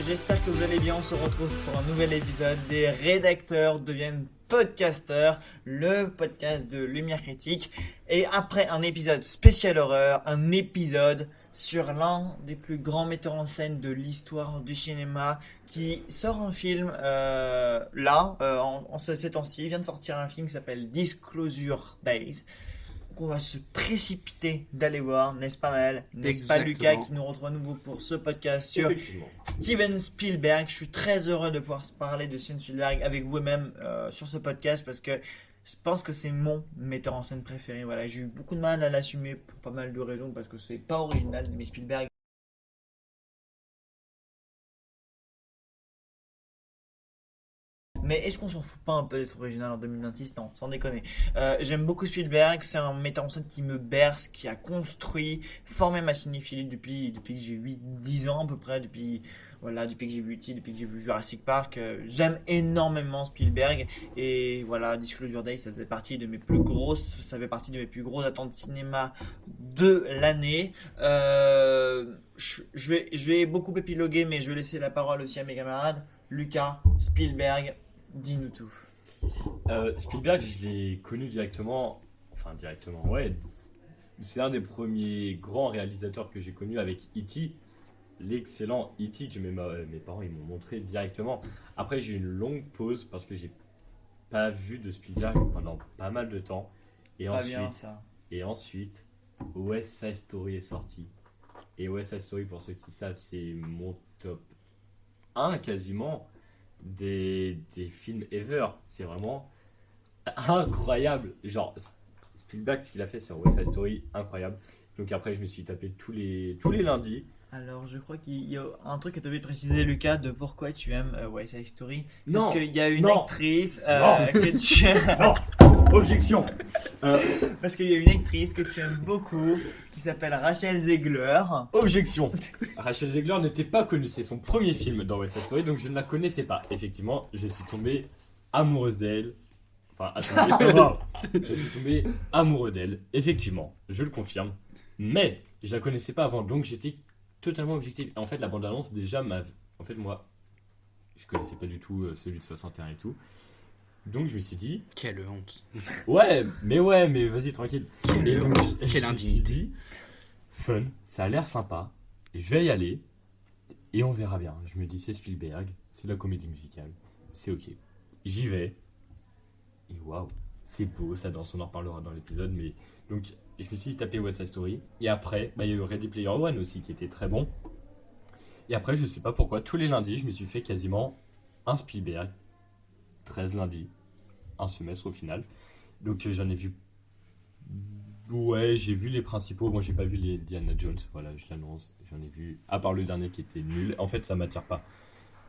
j'espère que vous allez bien. On se retrouve pour un nouvel épisode des rédacteurs deviennent podcasteurs, le podcast de Lumière Critique. Et après un épisode spécial horreur, un épisode sur l'un des plus grands metteurs en scène de l'histoire du cinéma qui sort un film ces temps-ci. Il vient de sortir un film qui s'appelle Disclosure Days. On va se précipiter d'aller voir, n'est-ce pas Maël? N'est-ce pas Lucas qui nous retrouve à nouveau pour ce podcast sur Steven Spielberg? Je suis très heureux de pouvoir parler de Steven Spielberg avec vous et même sur ce podcast parce que je pense que c'est mon metteur en scène préféré. Voilà, j'ai eu beaucoup de mal à l'assumer pour pas mal de raisons parce que c'est pas original d'aimer Spielberg. Mais est-ce qu'on s'en fout pas un peu d'être original en 2026? Non, sans déconner. J'aime beaucoup Spielberg, c'est un metteur en scène qui me berce, qui a construit, formé ma cinéphilie depuis que j'ai 8-10 ans à peu près, depuis que j'ai vu E.T., depuis que j'ai vu Jurassic Park. J'aime énormément Spielberg et voilà, Disclosure Day, ça fait partie de mes plus grosses attentes cinéma de l'année. Je vais beaucoup épiloguer, mais je vais laisser la parole aussi à mes camarades. Lucas, Spielberg, dis-nous tout. Spielberg, je l'ai connu directement, ouais. C'est un des premiers grands réalisateurs que j'ai connu avec E.T., l'excellent E.T. que mes parents ils m'ont montré directement. Après, j'ai eu une longue pause parce que j'ai pas vu de Spielberg pendant pas mal de temps. Et ensuite, West Side Story est sorti. Et West Side Story, pour ceux qui savent, c'est mon top 1 quasiment des films ever. C'est vraiment incroyable. Genre, Spielberg, ce qu'il a fait sur West Side Story, incroyable. Donc après, je me suis tapé tous les lundis. Alors, je crois qu'il y a un truc que tu avais précisé, Lucas, de pourquoi tu aimes West Side Story. Non, parce qu'il y a une non, actrice non, que tu non, objection. Parce qu'il y a une actrice que tu aimes beaucoup qui s'appelle Rachel Zegler. Objection. Rachel Zegler n'était pas connue, c'est son premier film dans West Side Story, donc je ne la connaissais pas. Effectivement, je suis tombé amoureuse d'elle. Enfin, je suis tombé amoureux d'elle, effectivement, je le confirme. Mais je la connaissais pas avant, donc j'étais totalement objectif. En fait, la bande-annonce déjà m'a... En fait, moi, je connaissais pas du tout celui de 61 et tout. Donc je me suis dit... Quelle honte. Ouais, mais vas-y, tranquille. Et donc, quelle indignité. Dit, fun, ça a l'air sympa, je vais y aller, et on verra bien. Je me dis, c'est Spielberg, c'est de la comédie musicale, c'est ok. J'y vais, et waouh, c'est beau, ça danse, on en reparlera dans l'épisode, mais... Donc, je me suis tapé West Side Story, et après, il y a eu Ready Player One aussi, qui était très bon. Et après, je sais pas pourquoi, tous les lundis, je me suis fait quasiment un Spielberg, 13 lundis, un semestre au final. Donc j'en ai vu... Ouais, j'ai vu les principaux. Moi, j'ai pas vu les Indiana Jones, voilà, je l'annonce. J'en ai vu, à part le dernier qui était nul. En fait, ça m'attire pas.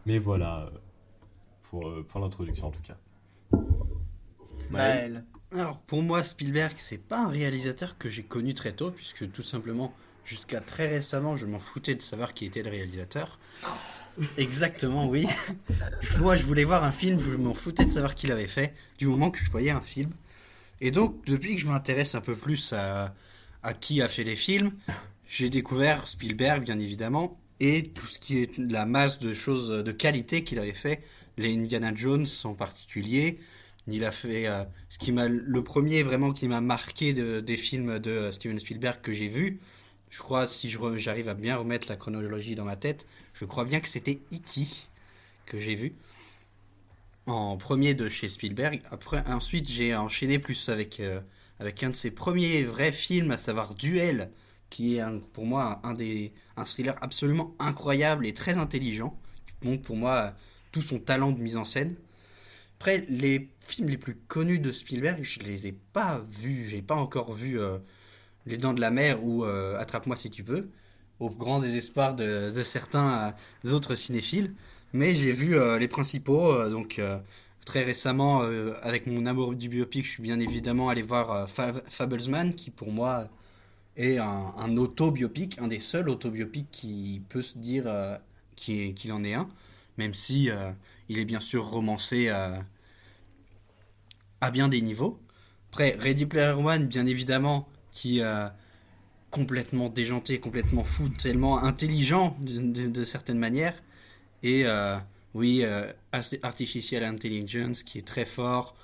Mais voilà, pour l'introduction en tout cas. Maël. Alors, pour moi, Spielberg, c'est pas un réalisateur que j'ai connu très tôt, puisque tout simplement, jusqu'à très récemment, je m'en foutais de savoir qui était le réalisateur. Exactement, oui. Moi, je voulais voir un film, je m'en foutais de savoir qui l'avait fait, du moment que je voyais un film. Et donc, depuis que je m'intéresse un peu plus à qui a fait les films, j'ai découvert Spielberg, bien évidemment, et tout ce qui est la masse de choses de qualité qu'il avait fait, les Indiana Jones en particulier. Il a fait le premier vraiment qui m'a marqué des films de Steven Spielberg que j'ai vu. Je crois, si j'arrive à bien remettre la chronologie dans ma tête, je crois bien que c'était E.T. que j'ai vu en premier de chez Spielberg. Ensuite, j'ai enchaîné plus avec un de ses premiers vrais films, à savoir Duel, qui est pour moi un thriller absolument incroyable et très intelligent, qui montre pour moi tout son talent de mise en scène. Après, les films les plus connus de Spielberg, je les ai pas vus. J'ai pas encore vu Les Dents de la Mer ou Attrape-moi si tu peux, au grand désespoir de certains autres cinéphiles. Mais j'ai vu les principaux, très récemment, avec mon amour du biopic, je suis bien évidemment allé voir Fablesman, qui pour moi est un auto-biopic, un des seuls auto-biopics qui peut se dire qu'il en est un, même si il est bien sûr romancé à bien des niveaux. Après, Ready Player One, bien évidemment, qui complètement déjanté, complètement fou, tellement intelligent de certaines manières. Et oui, Artificial Intelligence qui est très fort.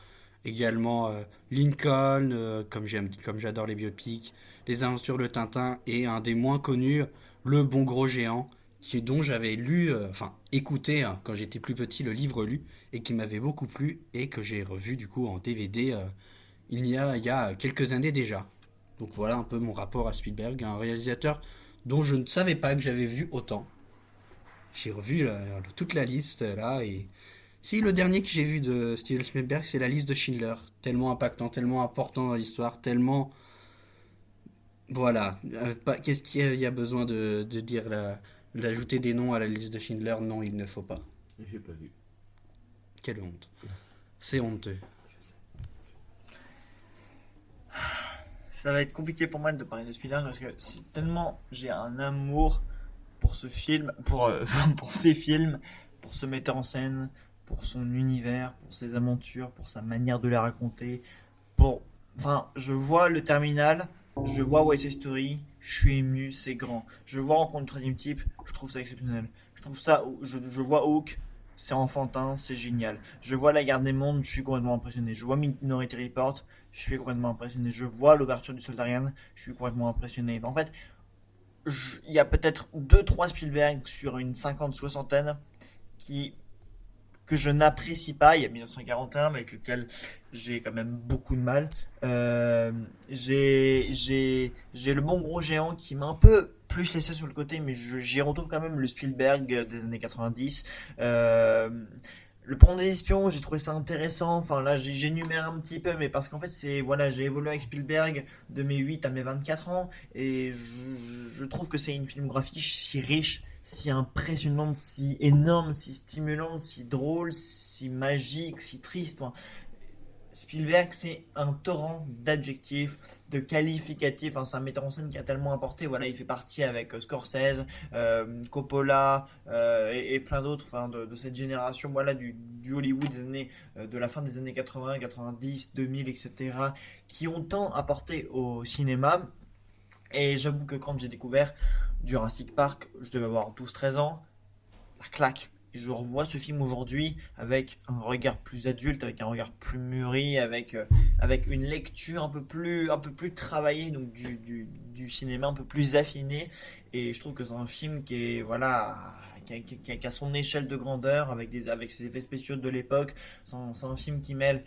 Également Lincoln, comme j'adore les biopics, Les Aventures de Tintin et un des moins connus, Le Bon Gros Géant, dont j'avais lu, enfin écouté quand j'étais plus petit le livre lu et qui m'avait beaucoup plu et que j'ai revu du coup en DVD il y a quelques années déjà. Donc voilà un peu mon rapport à Spielberg, un réalisateur dont je ne savais pas que j'avais vu autant. J'ai revu toute la liste là et si le dernier que j'ai vu de Steven Spielberg c'est la liste de Schindler, tellement impactant, tellement important dans l'histoire, tellement voilà. Qu'est-ce qu'il y a besoin de dire d'ajouter des noms à la liste de Schindler? Non, il ne faut pas. J'ai pas vu. Quelle honte. Merci. C'est honteux. Ça va être compliqué pour moi de parler de Spielberg parce que tellement j'ai un amour pour ce film, pour ces films, pour ce metteur en scène, pour son univers, pour ses aventures, pour sa manière de les raconter. Enfin, je vois le Terminal, je vois West Side Story, je suis ému, c'est grand. Je vois Rencontre du troisième type, je trouve ça exceptionnel. Je vois Hook, c'est enfantin, c'est génial. Je vois La Guerre des Mondes, je suis complètement impressionné. Je vois Minority Report, je suis complètement impressionné. Je vois l'ouverture du Soldarian, je suis complètement impressionné. En fait, il y a peut-être deux trois Spielberg sur une cinquante soixantaine qui que je n'apprécie pas. Il y a 1941, mais avec lequel j'ai quand même beaucoup de mal. J'ai le bon gros géant qui m'a un peu plus laissé sur le côté, mais j'y retrouve quand même le Spielberg des années 90. Le Pont des Espions, j'ai trouvé ça intéressant. Enfin là, j'énumère un petit peu, mais parce qu'en fait, voilà, j'ai évolué avec Spielberg de mes 8 à mes 24 ans, et je trouve que c'est une filmographie si riche, si impressionnante, si énorme, si stimulante, si drôle, si magique, si triste. Enfin, Spielberg, c'est un torrent d'adjectifs, de qualificatifs. Enfin, c'est un metteur en scène qui a tellement apporté. Voilà, il fait partie avec Scorsese, Coppola et plein d'autres, enfin, de cette génération, voilà, du Hollywood de la fin des années 80, 90, 2000, etc., qui ont tant apporté au cinéma. Et j'avoue que quand j'ai découvert Jurassic Park, je devais avoir 12-13 ans, la claque. Et je revois ce film aujourd'hui avec un regard plus adulte, avec un regard plus mûri, avec une lecture un peu plus travaillée, donc du cinéma un peu plus affiné. Et je trouve que c'est un film qui est, voilà, qui a son échelle de grandeur avec ses effets spéciaux de l'époque. C'est un film qui mêle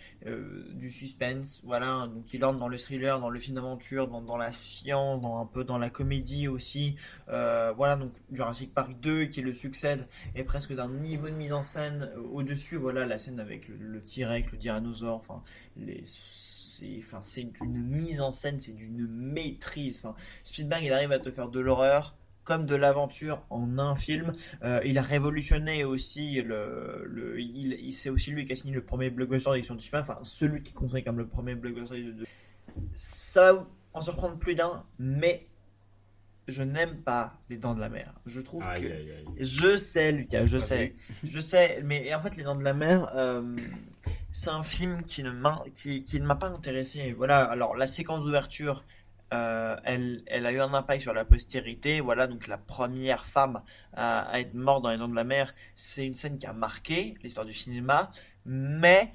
du suspense, voilà, donc qui orne dans le thriller, dans le film d'aventure, dans la science, un peu dans la comédie aussi. Voilà, donc Jurassic Park 2 qui le succède est presque d'un niveau de mise en scène au-dessus. Voilà, la scène avec le T-Rex, le tyrannosaure, enfin, c'est d'une mise en scène, c'est d'une maîtrise. Enfin, Spielberg, il arrive à te faire de l'horreur comme de l'aventure en un film. Il a révolutionné aussi c'est aussi lui qui a signé le premier blockbuster d'édition du cinéma, enfin celui qui est considéré comme le premier blockbuster de. Ça va en surprendre plus d'un, mais je n'aime pas Les Dents de la Mer. Je trouve que. Aïe, aïe, aïe. Je sais, Lucas, je sais, mais en fait, Les Dents de la Mer, c'est un film qui ne m'a pas intéressé. Voilà, alors la séquence d'ouverture, elle a eu un impact sur la postérité. Voilà, donc la première femme à être morte dans Les Dents de la Mer, c'est une scène qui a marqué l'histoire du cinéma, mais.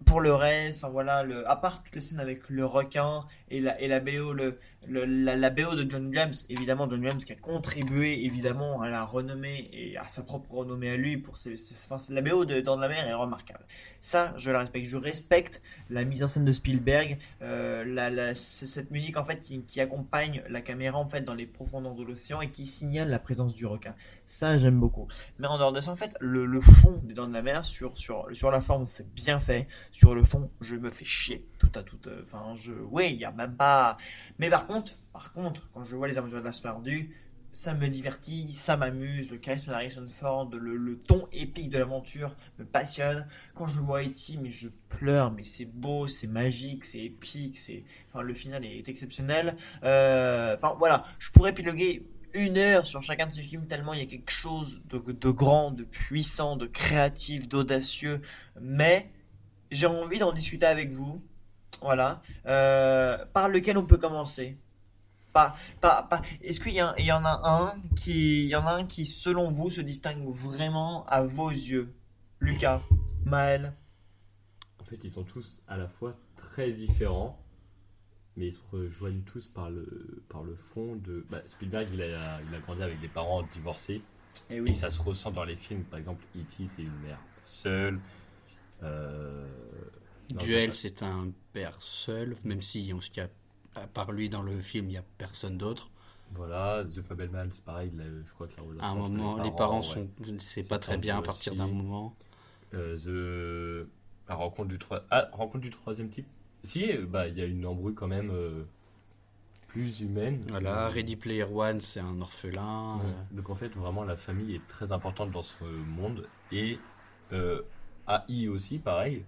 Pour le reste, enfin, voilà, à part toutes les scènes avec le requin et la BO, la BO de John Williams, évidemment John Williams qui a contribué évidemment à la renommée et à sa propre renommée à lui enfin, la BO Dans de la mer est remarquable. Ça, je la respecte. Je respecte la mise en scène de Spielberg, c'est cette musique en fait qui accompagne la caméra en fait dans les profondeurs de l'océan et qui signale la présence du requin. Ça, j'aime beaucoup. Mais en dehors de ça, en fait, le fond des Dents de la mer sur la forme, c'est bien fait. Sur le fond, je me fais chier tout à tout. Enfin, oui, il y a même pas. Mais par contre, quand je vois les aventures de l'As perdu, ça me divertit, ça m'amuse. Le charisme d'Harrison Ford, le ton épique de l'aventure me passionne. Quand je vois E.T., mais je pleure, mais c'est beau, c'est magique, c'est épique, enfin, le final est exceptionnel. Enfin, voilà, je pourrais épiloguer 1 heure sur chacun de ces films tellement il y a quelque chose de grand, de puissant, de créatif, d'audacieux. Mais j'ai envie d'en discuter avec vous. Voilà. Par lequel on peut commencer? Est-ce il y en a un qui, selon vous, se distingue vraiment à vos yeux? Lucas, Maël. En fait, ils sont tous à la fois très différents, mais ils se rejoignent tous par le fond de. Spielberg, il a grandi avec des parents divorcés, Et et oui. ça se ressent dans les films. Par exemple, E.T., c'est une mère seule. Euh, non, Duel, c'est un père seul, même si à part lui dans le film, il n'y a personne d'autre. Voilà, The Fabelmans, c'est pareil, je crois que la relation À un entre moment, les parents ouais, c'est c'est pas très bien à tendu partir aussi. d'un moment. La rencontre du troisième type. Si, il y a une embrouille quand même plus humaine. Voilà, Ready Player One, c'est un orphelin. Ouais. Donc en fait, vraiment, la famille est très importante dans ce monde. Et euh, AI aussi, pareil.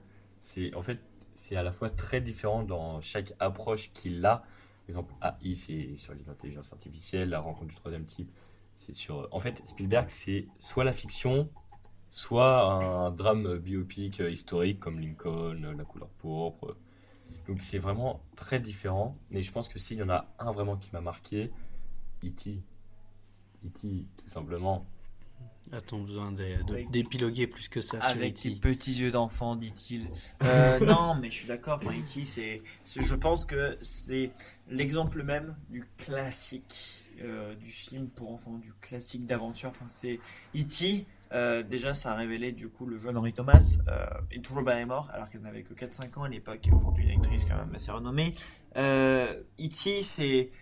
En fait, c'est à la fois très différent dans chaque approche qu'il a. Par exemple, AI, c'est sur les intelligences artificielles. La rencontre du troisième type, c'est sur. En fait, Spielberg, c'est soit la fiction, soit un drame biopic historique comme Lincoln, La couleur pourpre. Donc c'est vraiment très différent. Mais je pense que s'il y en a un vraiment qui m'a marqué, E.T. E.T., tout simplement. A-t-on besoin Oui. d'épiloguer plus que ça sur Avec tes E.T. petits yeux d'enfant, dit-il. Non, mais je suis d'accord. Enfin, E.T., je pense que c'est l'exemple même du classique du film pour enfants, du classique d'aventure. Enfin, c'est E.T. Déjà, ça a révélé du coup le jeune Henry Thomas et Drew Barrymore, alors qu'elle n'avait que 4-5 ans à l'époque, et aujourd'hui une actrice quand même assez renommée. E.T.,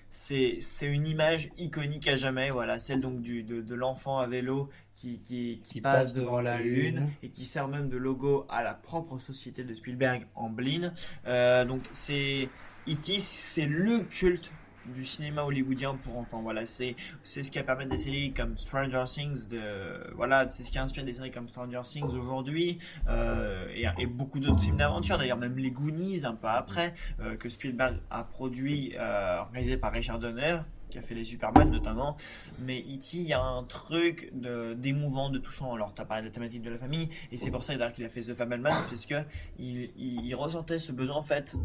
c'est une image iconique à jamais, voilà, celle donc de l'enfant à vélo qui passe devant la lune et qui sert même de logo à la propre société de Spielberg en Blin. Donc E.T., c'est le culte du cinéma hollywoodien pour enfants. Voilà, c'est ce qui a permis des séries comme Stranger Things voilà, c'est ce qui a inspiré des séries comme Stranger Things aujourd'hui et beaucoup d'autres films d'aventure. D'ailleurs, même les Goonies un peu après que Spielberg a produit, réalisé par Richard Donner, qui a fait les Superman notamment. Mais E.T., il y a un truc d'émouvant, de touchant. Alors, tu as parlé de la thématique de la famille, et c'est pour ça d'ailleurs qu'il a fait The Fabelman, puisque il ressentait ce besoin en fait.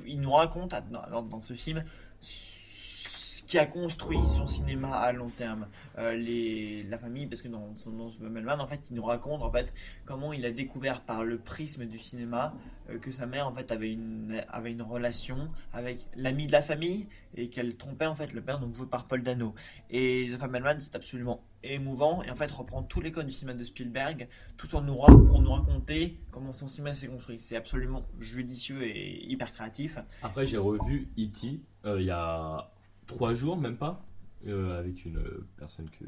Il nous raconte dans ce film ce qui a construit son cinéma à long terme. La famille, parce que dans The Fabelman, en fait, il nous raconte en fait comment il a découvert par le prisme du cinéma que sa mère en fait avait une relation avec l'ami de la famille et qu'elle trompait en fait le père, donc joué par Paul Dano. Et The Fabelman, c'est absolument émouvant et en fait reprend tous les codes du cinéma de Spielberg tout en pour nous raconter comment son cinéma s'est construit. C'est absolument judicieux et hyper créatif. Après, j'ai revu E.T. Il y a 3 jours, même pas, avec une personne que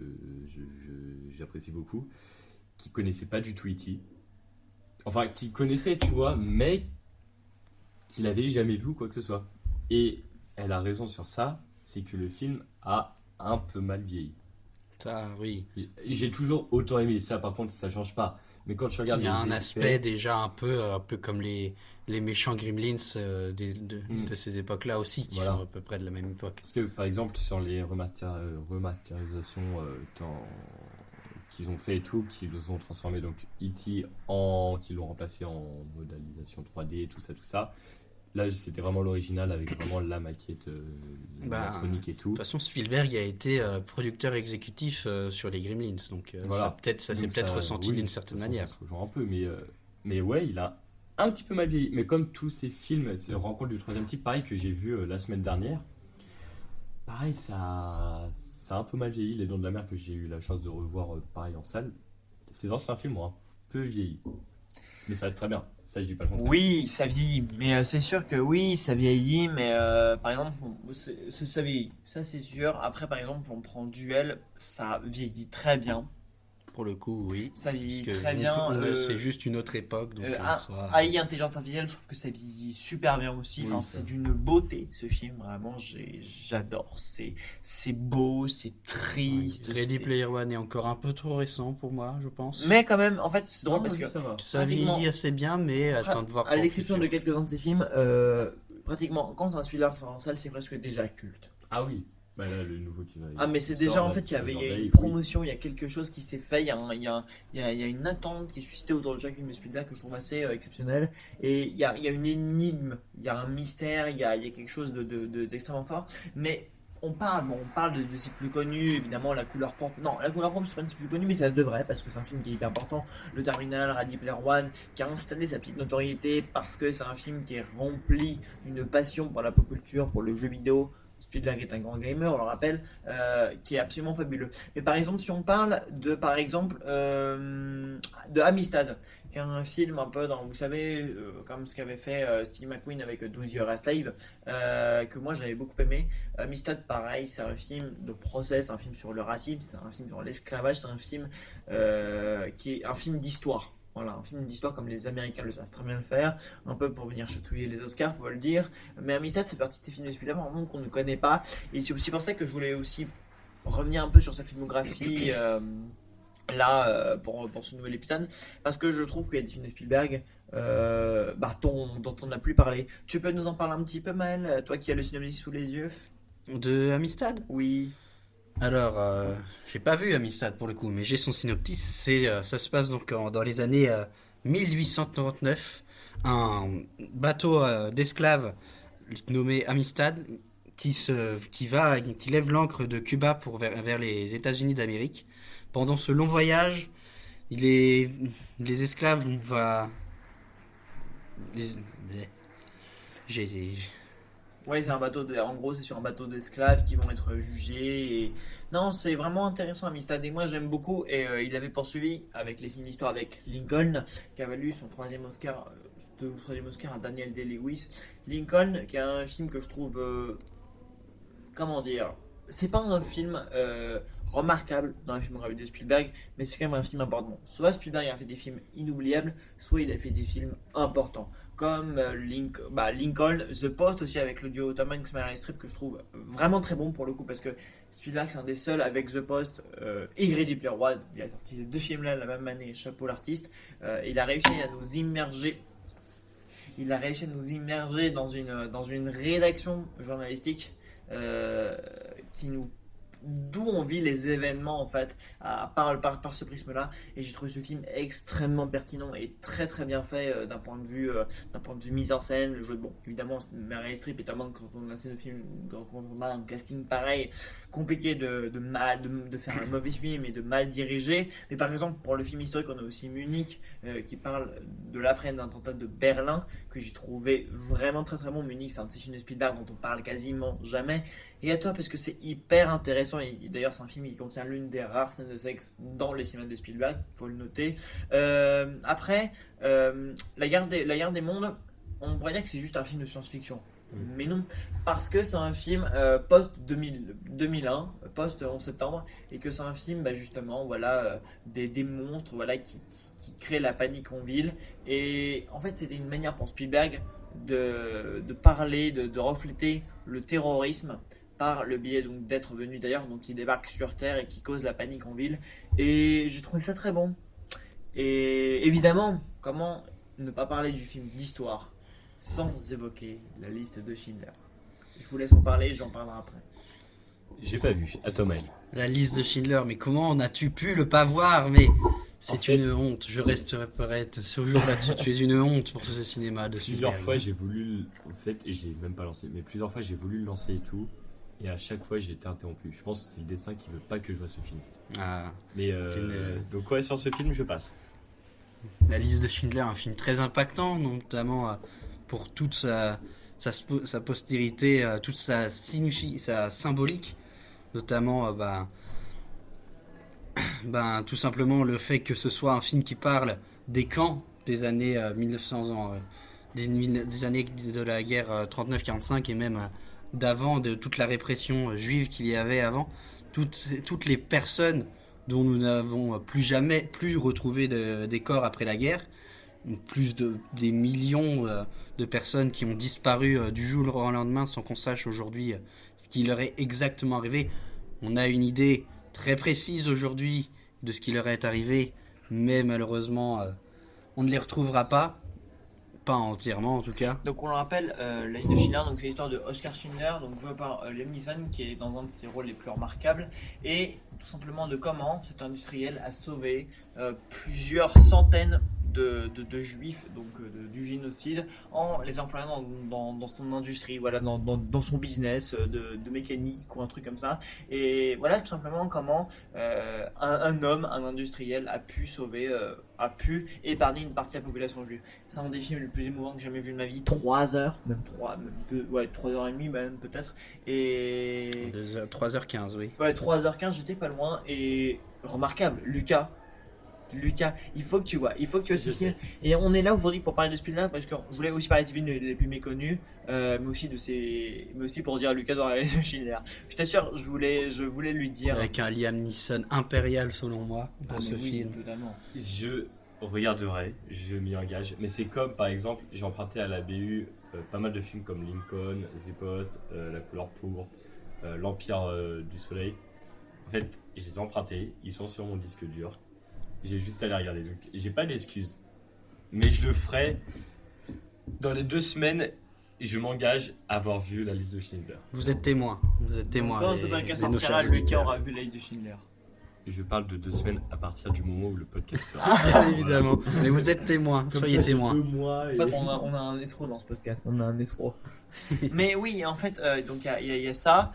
j'apprécie beaucoup, qui connaissait pas du tout E.T. Enfin, qui connaissait, tu vois, mais qui l'avait jamais vu ou quoi que ce soit. Et elle a raison sur ça, c'est que le film a un peu mal vieilli. Ça, oui. J'ai toujours autant aimé ça, par contre, ça change pas. Mais quand tu regardes Il y a les un effets, aspect déjà un peu comme les méchants Gremlins de ces époques-là aussi, qui Voilà. sont à peu près de la même époque. Parce que par exemple sur les remasterisations qu'ils ont fait et tout, qu'ils ont transformé donc E.T. qu'ils l'ont remplacé en modélisation 3D, tout ça. Là c'était vraiment l'original avec vraiment la maquette, l'électronique et tout. De toute façon, Spielberg a été producteur exécutif sur les Gremlins, donc Voilà. ça s'est Donc peut-être ça, ressenti oui, d'une de toute certaine façon, manière. ça se rejoint un peu, mais ouais, il a un petit peu mal vieilli. Mais comme tous ces films, ces rencontres du troisième type, pareil que j'ai vu la semaine dernière, pareil, ça a un peu mal vieilli. Les Dents de la Mer que j'ai eu la chance de revoir pareil en salle. Ces anciens films ont un peu vieilli. Mais ça reste très bien. Ça, je dis pas le contraire. Oui, ça vieillit, mais c'est sûr que oui, ça vieillit, mais par exemple, ça vieillit, ça c'est sûr. Après, par exemple, on prend Duel, ça vieillit très bien. Pour le coup, oui. Ça vieillit Parce que très bien. c'est juste une autre époque, donc AI, Intelligence Artificielle, je trouve que ça vieillit super bien aussi. Oui, Enfin, ça. c'est d'une beauté ce film, vraiment, j'adore. C'est beau, c'est triste. Ready c'est- Player One est encore un peu trop récent pour moi, je pense. Mais quand même, en fait, c'est drôle Non, parce oui, que ça va. Ça pratiquement- vieillit assez bien, mais attends de voir à pour le l'exception de futur. quelques-uns de ces films, pratiquement, quand un Spielberg sort en salle, c'est presque déjà culte. Ah oui. Bah là, le nouveau qui va. Ah mais c'est qui déjà sort, en là, fait il y a Day, une oui. promotion, il y a quelque chose qui s'est fait, il y a une attente qui est suscitée autour de chaque film de Spielberg que je trouve assez exceptionnel et il y a une énigme, il y a un mystère, il y a quelque chose d'extrêmement fort mais on parle de ses plus connus, évidemment La Couleur Propre. Non, La Couleur Propre c'est pas un de ses plus connus, mais ça devrait parce que c'est un film qui est hyper important. Le Terminal, Ready Player One, qui a installé sa petite notoriété parce que c'est un film qui est rempli d'une passion pour la pop culture, pour le jeu vidéo. Spielberg est un grand gamer, on le rappelle, qui est absolument fabuleux. Mais par exemple, si on parle de Amistad, qui est un film un peu vous savez, comme ce qu'avait fait Steve McQueen avec 12 Years a Slave, que moi j'avais beaucoup aimé. Amistad, pareil, c'est un film de procès, c'est un film sur le racisme, c'est un film sur l'esclavage, c'est un film qui est un film d'histoire. Voilà, un film d'histoire comme les Américains le savent très bien le faire, un peu pour venir chatouiller les Oscars, faut le dire. Mais Amistad, c'est partie des films de Spielberg qu'on ne connaît pas. Et c'est aussi pour ça que je voulais aussi revenir un peu sur sa filmographie pour ce nouvel épisode. Parce que je trouve qu'il y a des films de Spielberg dont on n'a plus parlé. Tu peux nous en parler un petit peu, Maël, toi qui as le synopsis sous les yeux? De Amistad? Oui. Alors, j'ai pas vu Amistad pour le coup, mais j'ai son synopsis. Ça se passe donc dans les années 1899. Un bateau d'esclaves nommé Amistad qui lève l'ancre de Cuba vers les États-Unis d'Amérique. Pendant ce long voyage, les esclaves Ouais, c'est un en gros, c'est sur un bateau d'esclaves qui vont être jugés. Non, c'est vraiment intéressant, Amistad. Et moi, j'aime beaucoup. Et il avait poursuivi avec les films d'histoire avec Lincoln, qui a valu son troisième Oscar à Daniel Day-Lewis. Lincoln, qui est un film que je trouve, comment dire, c'est pas un film remarquable dans la filmographie de Spielberg, mais c'est quand même un film important. Soit Spielberg a fait des films inoubliables, soit il a fait des films importants. Comme Lincoln, The Post aussi avec le duo Tom Hanks et Meryl Streep que je trouve vraiment très bon pour le coup parce que Spielberg c'est un des seuls avec The Post et Ready Player One, il a sorti ces deux films là la même année, chapeau l'artiste, il a réussi à nous immerger dans une rédaction journalistique d'où on vit les événements en fait par ce prisme là, et j'ai trouvé ce film extrêmement pertinent et très très bien fait d'un point de vue mise en scène, le jeu de évidemment Meryl Streep est un manque quand on a un casting pareil, compliqué de faire un mauvais film et de mal diriger. Mais par exemple pour le film historique on a aussi Munich qui parle de l'après-attentat de Berlin que j'ai trouvé vraiment très très bon. Munich c'est un petit film de Spielberg dont on parle quasiment jamais, et à toi parce que c'est hyper intéressant, et d'ailleurs c'est un film qui contient l'une des rares scènes de sexe dans les cinémas de Spielberg, il faut le noter. Après la guerre des mondes, on pourrait dire que c'est juste un film de science-fiction. Mais non, parce que c'est un film post-2001, post-11 septembre, et que c'est un film justement des monstres qui créent la panique en ville. Et en fait c'était une manière pour Spielberg de parler, de refléter le terrorisme par le biais d'être venu d'ailleurs, donc qui débarque sur Terre et qui cause la panique en ville. Et j'ai trouvé ça très bon. Et évidemment, comment ne pas parler du film d'histoire sans évoquer la liste de Schindler? Je vous laisse en parler, j'en parlerai après. J'ai pas vu, à toi Maël. La liste de Schindler, mais comment en as-tu pu le pas voir? Mais c'est une honte, je resterai toujours là-dessus. Tu es une honte pour ce cinéma de Plusieurs fois j'ai voulu, en fait, et je l'ai même pas lancé, mais plusieurs fois j'ai voulu le lancer et tout, et à chaque fois j'ai été interrompu. Je pense que c'est le destin qui veut pas que je vois ce film. Ah, mais donc ouais, sur ce film je passe. La liste de Schindler, un film très impactant, notamment pour toute sa postérité, toute sa symbolique, notamment tout simplement le fait que ce soit un film qui parle des camps des années 1900 des années de la guerre 39-45 et même d'avant, de toute la répression juive qu'il y avait avant, toutes les personnes dont nous n'avons plus retrouvé des corps après la guerre, des millions de personnes qui ont disparu du jour au lendemain sans qu'on sache aujourd'hui ce qui leur est exactement arrivé. On a une idée très précise aujourd'hui de ce qui leur est arrivé, mais malheureusement on ne les retrouvera pas entièrement en tout cas. Donc on le rappelle, la liste de Schindler, donc c'est l'histoire de Oskar Schindler, donc joué par Liam Neeson, qui est dans un de ses rôles les plus remarquables, et tout simplement de comment cet industriel a sauvé plusieurs centaines de juifs, donc du génocide, en les employant dans son industrie, voilà, dans son business de mécanique ou un truc comme ça. Et voilà tout simplement comment un homme, un industriel a pu épargner une partie de la population juive. C'est un des films les plus émouvants que j'ai jamais vu de ma vie. 3 heures, même 3h30 même peut-être. Et 3h15, oui. Ouais, 3h15, j'étais pas loin. Et remarquable, Lucas, il faut que tu vois ce film. Et on est là aujourd'hui pour parler de Spielberg parce que je voulais aussi parler des films les plus méconnus, mais aussi pour dire à Lucas de réaliser Schindler. Je t'assure, je voulais lui dire. Avec un Liam Neeson impérial selon moi dans ce film. Totalement. Je regarderai, je m'y engage. Mais c'est comme par exemple, j'ai emprunté à la BU pas mal de films comme Lincoln, The Post, La couleur pourpre, L'Empire du Soleil. En fait, je les ai empruntés, ils sont sur mon disque dur. J'ai juste à les regarder, donc j'ai pas d'excuses. Mais je le ferai dans les 2 semaines. Je m'engage à avoir vu la liste de Schindler. Vous êtes témoin. Quand ce podcast sortira, Lucas aura vu la liste de Schindler. Je parle de 2 semaines à partir du moment où le podcast sort. Bien évidemment. Mais vous êtes témoin, soyez témoin. 2 mois. En fait, on a un escroc dans ce podcast. On a un escroc. Mais oui, en fait, donc il y a ça.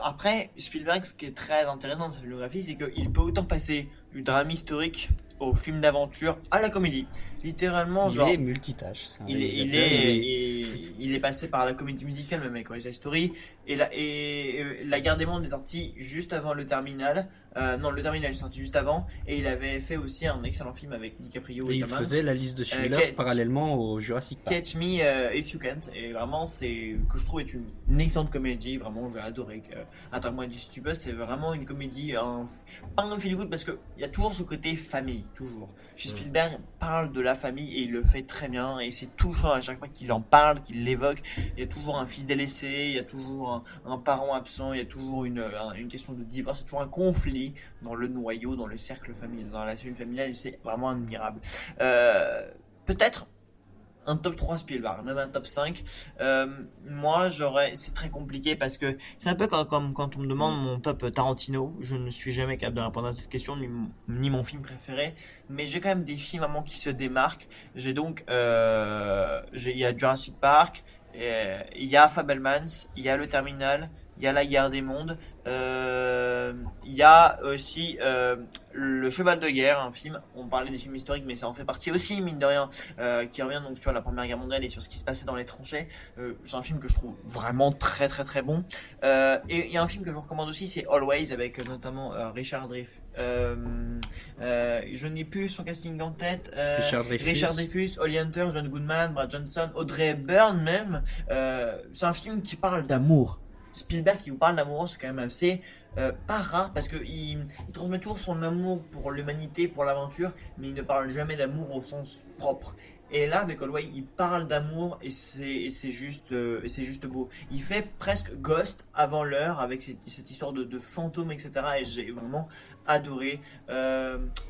Après, Spielberg, ce qui est très intéressant dans sa filmographie, c'est qu'il peut autant passer du drame historique au film d'aventure à la comédie. Littéralement, Il est multitâche. il est passé par la comédie musicale, même avec West Side Story, et La Guerre des Mondes est sortie juste avant Le Terminal. Non, Le Terminal est sorti juste avant, et il avait fait aussi un excellent film avec DiCaprio et il Tom Hanks. faisait la liste de Schindler parallèlement au Jurassic Park. Catch Me If You Can't, et vraiment que je trouve est une excellente comédie. Vraiment, j'ai adoré. Attends-moi, dis si tu peux, c'est vraiment une comédie, pas un feel good parce que il y a toujours ce côté famille, toujours. Chez Spielberg, il parle de la famille et il le fait très bien, et c'est touchant à chaque fois qu'il en parle, qu'il l'évoque. Il y a toujours un fils délaissé, il y a toujours un parent absent, il y a toujours une question de divorce, il y a toujours un conflit dans le noyau, dans le cercle familial, dans la cellule familiale, et c'est vraiment admirable. Peut-être un top 3 Spielberg, même un top 5. Moi, c'est très compliqué parce que c'est un peu comme quand on me demande mon top Tarantino. Je ne suis jamais capable de répondre à cette question, ni mon film préféré. Mais j'ai quand même des films vraiment qui se démarquent. J'ai donc, il y a Jurassic Park, il y a Fabelmans, il y a Le Terminal, il y a La Guerre des Mondes, il y a aussi Le Cheval de Guerre, un film, on parlait des films historiques mais ça en fait partie aussi, mine de rien, qui revient donc sur la Première Guerre mondiale et sur ce qui se passait dans les tranchées. C'est un film que je trouve vraiment très très très bon, et il y a un film que je vous recommande aussi, c'est Always, avec notamment Richard Dreyfuss, je n'ai plus son casting en tête, Richard Dreyfuss, Holly Hunter, John Goodman, Brad Johnson, Audrey Hepburn même. C'est un film qui parle d'amour. Spielberg qui vous parle d'amour, c'est quand même assez pas rare parce qu'il transmet toujours son amour pour l'humanité, pour l'aventure, mais il ne parle jamais d'amour au sens propre. Et là, avec Always, il parle d'amour et c'est juste beau. Il fait presque Ghost avant l'heure avec cette histoire de fantômes, etc. Et j'ai vraiment adoré.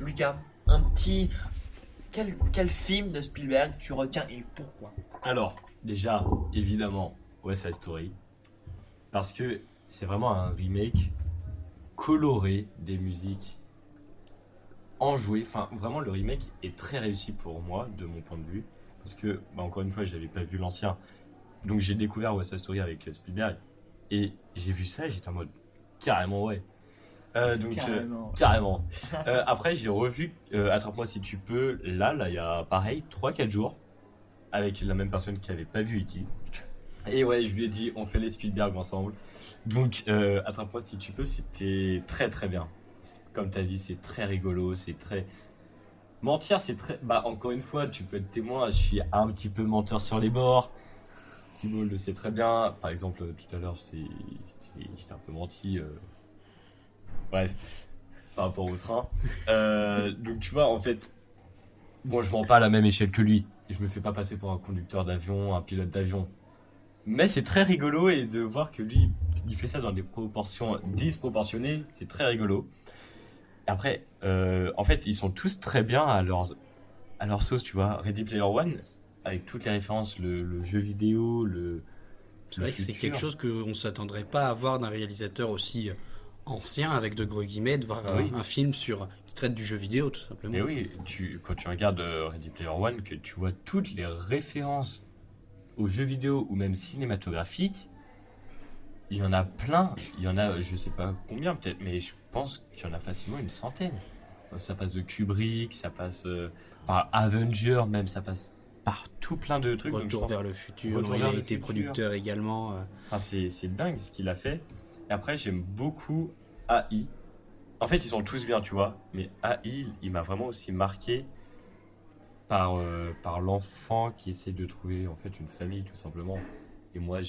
Lucas, quel film de Spielberg tu retiens et pourquoi? Alors, déjà, évidemment, West Side Story. Parce que c'est vraiment un remake coloré des musiques enjouées. Enfin, vraiment, le remake est très réussi pour moi, de mon point de vue. Parce que, encore une fois, je n'avais pas vu l'ancien. Donc, j'ai découvert West Side Story avec Spielberg. Et j'ai vu ça et j'étais en mode, carrément, ouais. Carrément. Après, j'ai revu Attrape-moi si tu peux. Là, il y a pareil, 3-4 jours. Avec la même personne qui n'avait pas vu E.T. Et ouais, je lui ai dit, on fait les Spielberg ensemble. Donc, Attrape-moi si tu peux, c'était très très bien. Comme tu as dit, c'est très rigolo, c'est très... Mentir, c'est très... encore une fois, tu peux être témoin, je suis un petit peu menteur sur les bords. Thibault le sait très bien. Par exemple, tout à l'heure, j'étais un peu menti. Bref, par rapport au train. Donc, tu vois, en fait, bon, je mens pas à la même échelle que lui. Je me fais pas passer pour un conducteur d'avion, un pilote d'avion. Mais c'est très rigolo, et de voir que lui, il fait ça dans des proportions disproportionnées, c'est très rigolo. Après, en fait, ils sont tous très bien à leur sauce, tu vois. Ready Player One, avec toutes les références, le jeu vidéo, c'est vrai que c'est quelque chose qu'on ne s'attendrait pas à voir d'un réalisateur aussi ancien, avec de gros guillemets, de voir un film qui traite du jeu vidéo, tout simplement. Mais oui, quand tu regardes Ready Player One, que tu vois toutes les références aux jeux vidéo ou même cinématographiques, il y en a plein. Il y en a, je sais pas combien peut-être, mais je pense qu'il y en a facilement une centaine. Ça passe de Kubrick, ça passe par Avenger, même ça passe par tout plein de trucs. Retour vers le futur, il a été producteur également. Enfin, c'est dingue ce qu'il a fait. Et après, j'aime beaucoup AI. En fait, ils sont tous bien, tu vois. Mais AI, il m'a vraiment aussi marqué par l'enfant qui essaie de trouver en fait une famille, tout simplement. Et moi,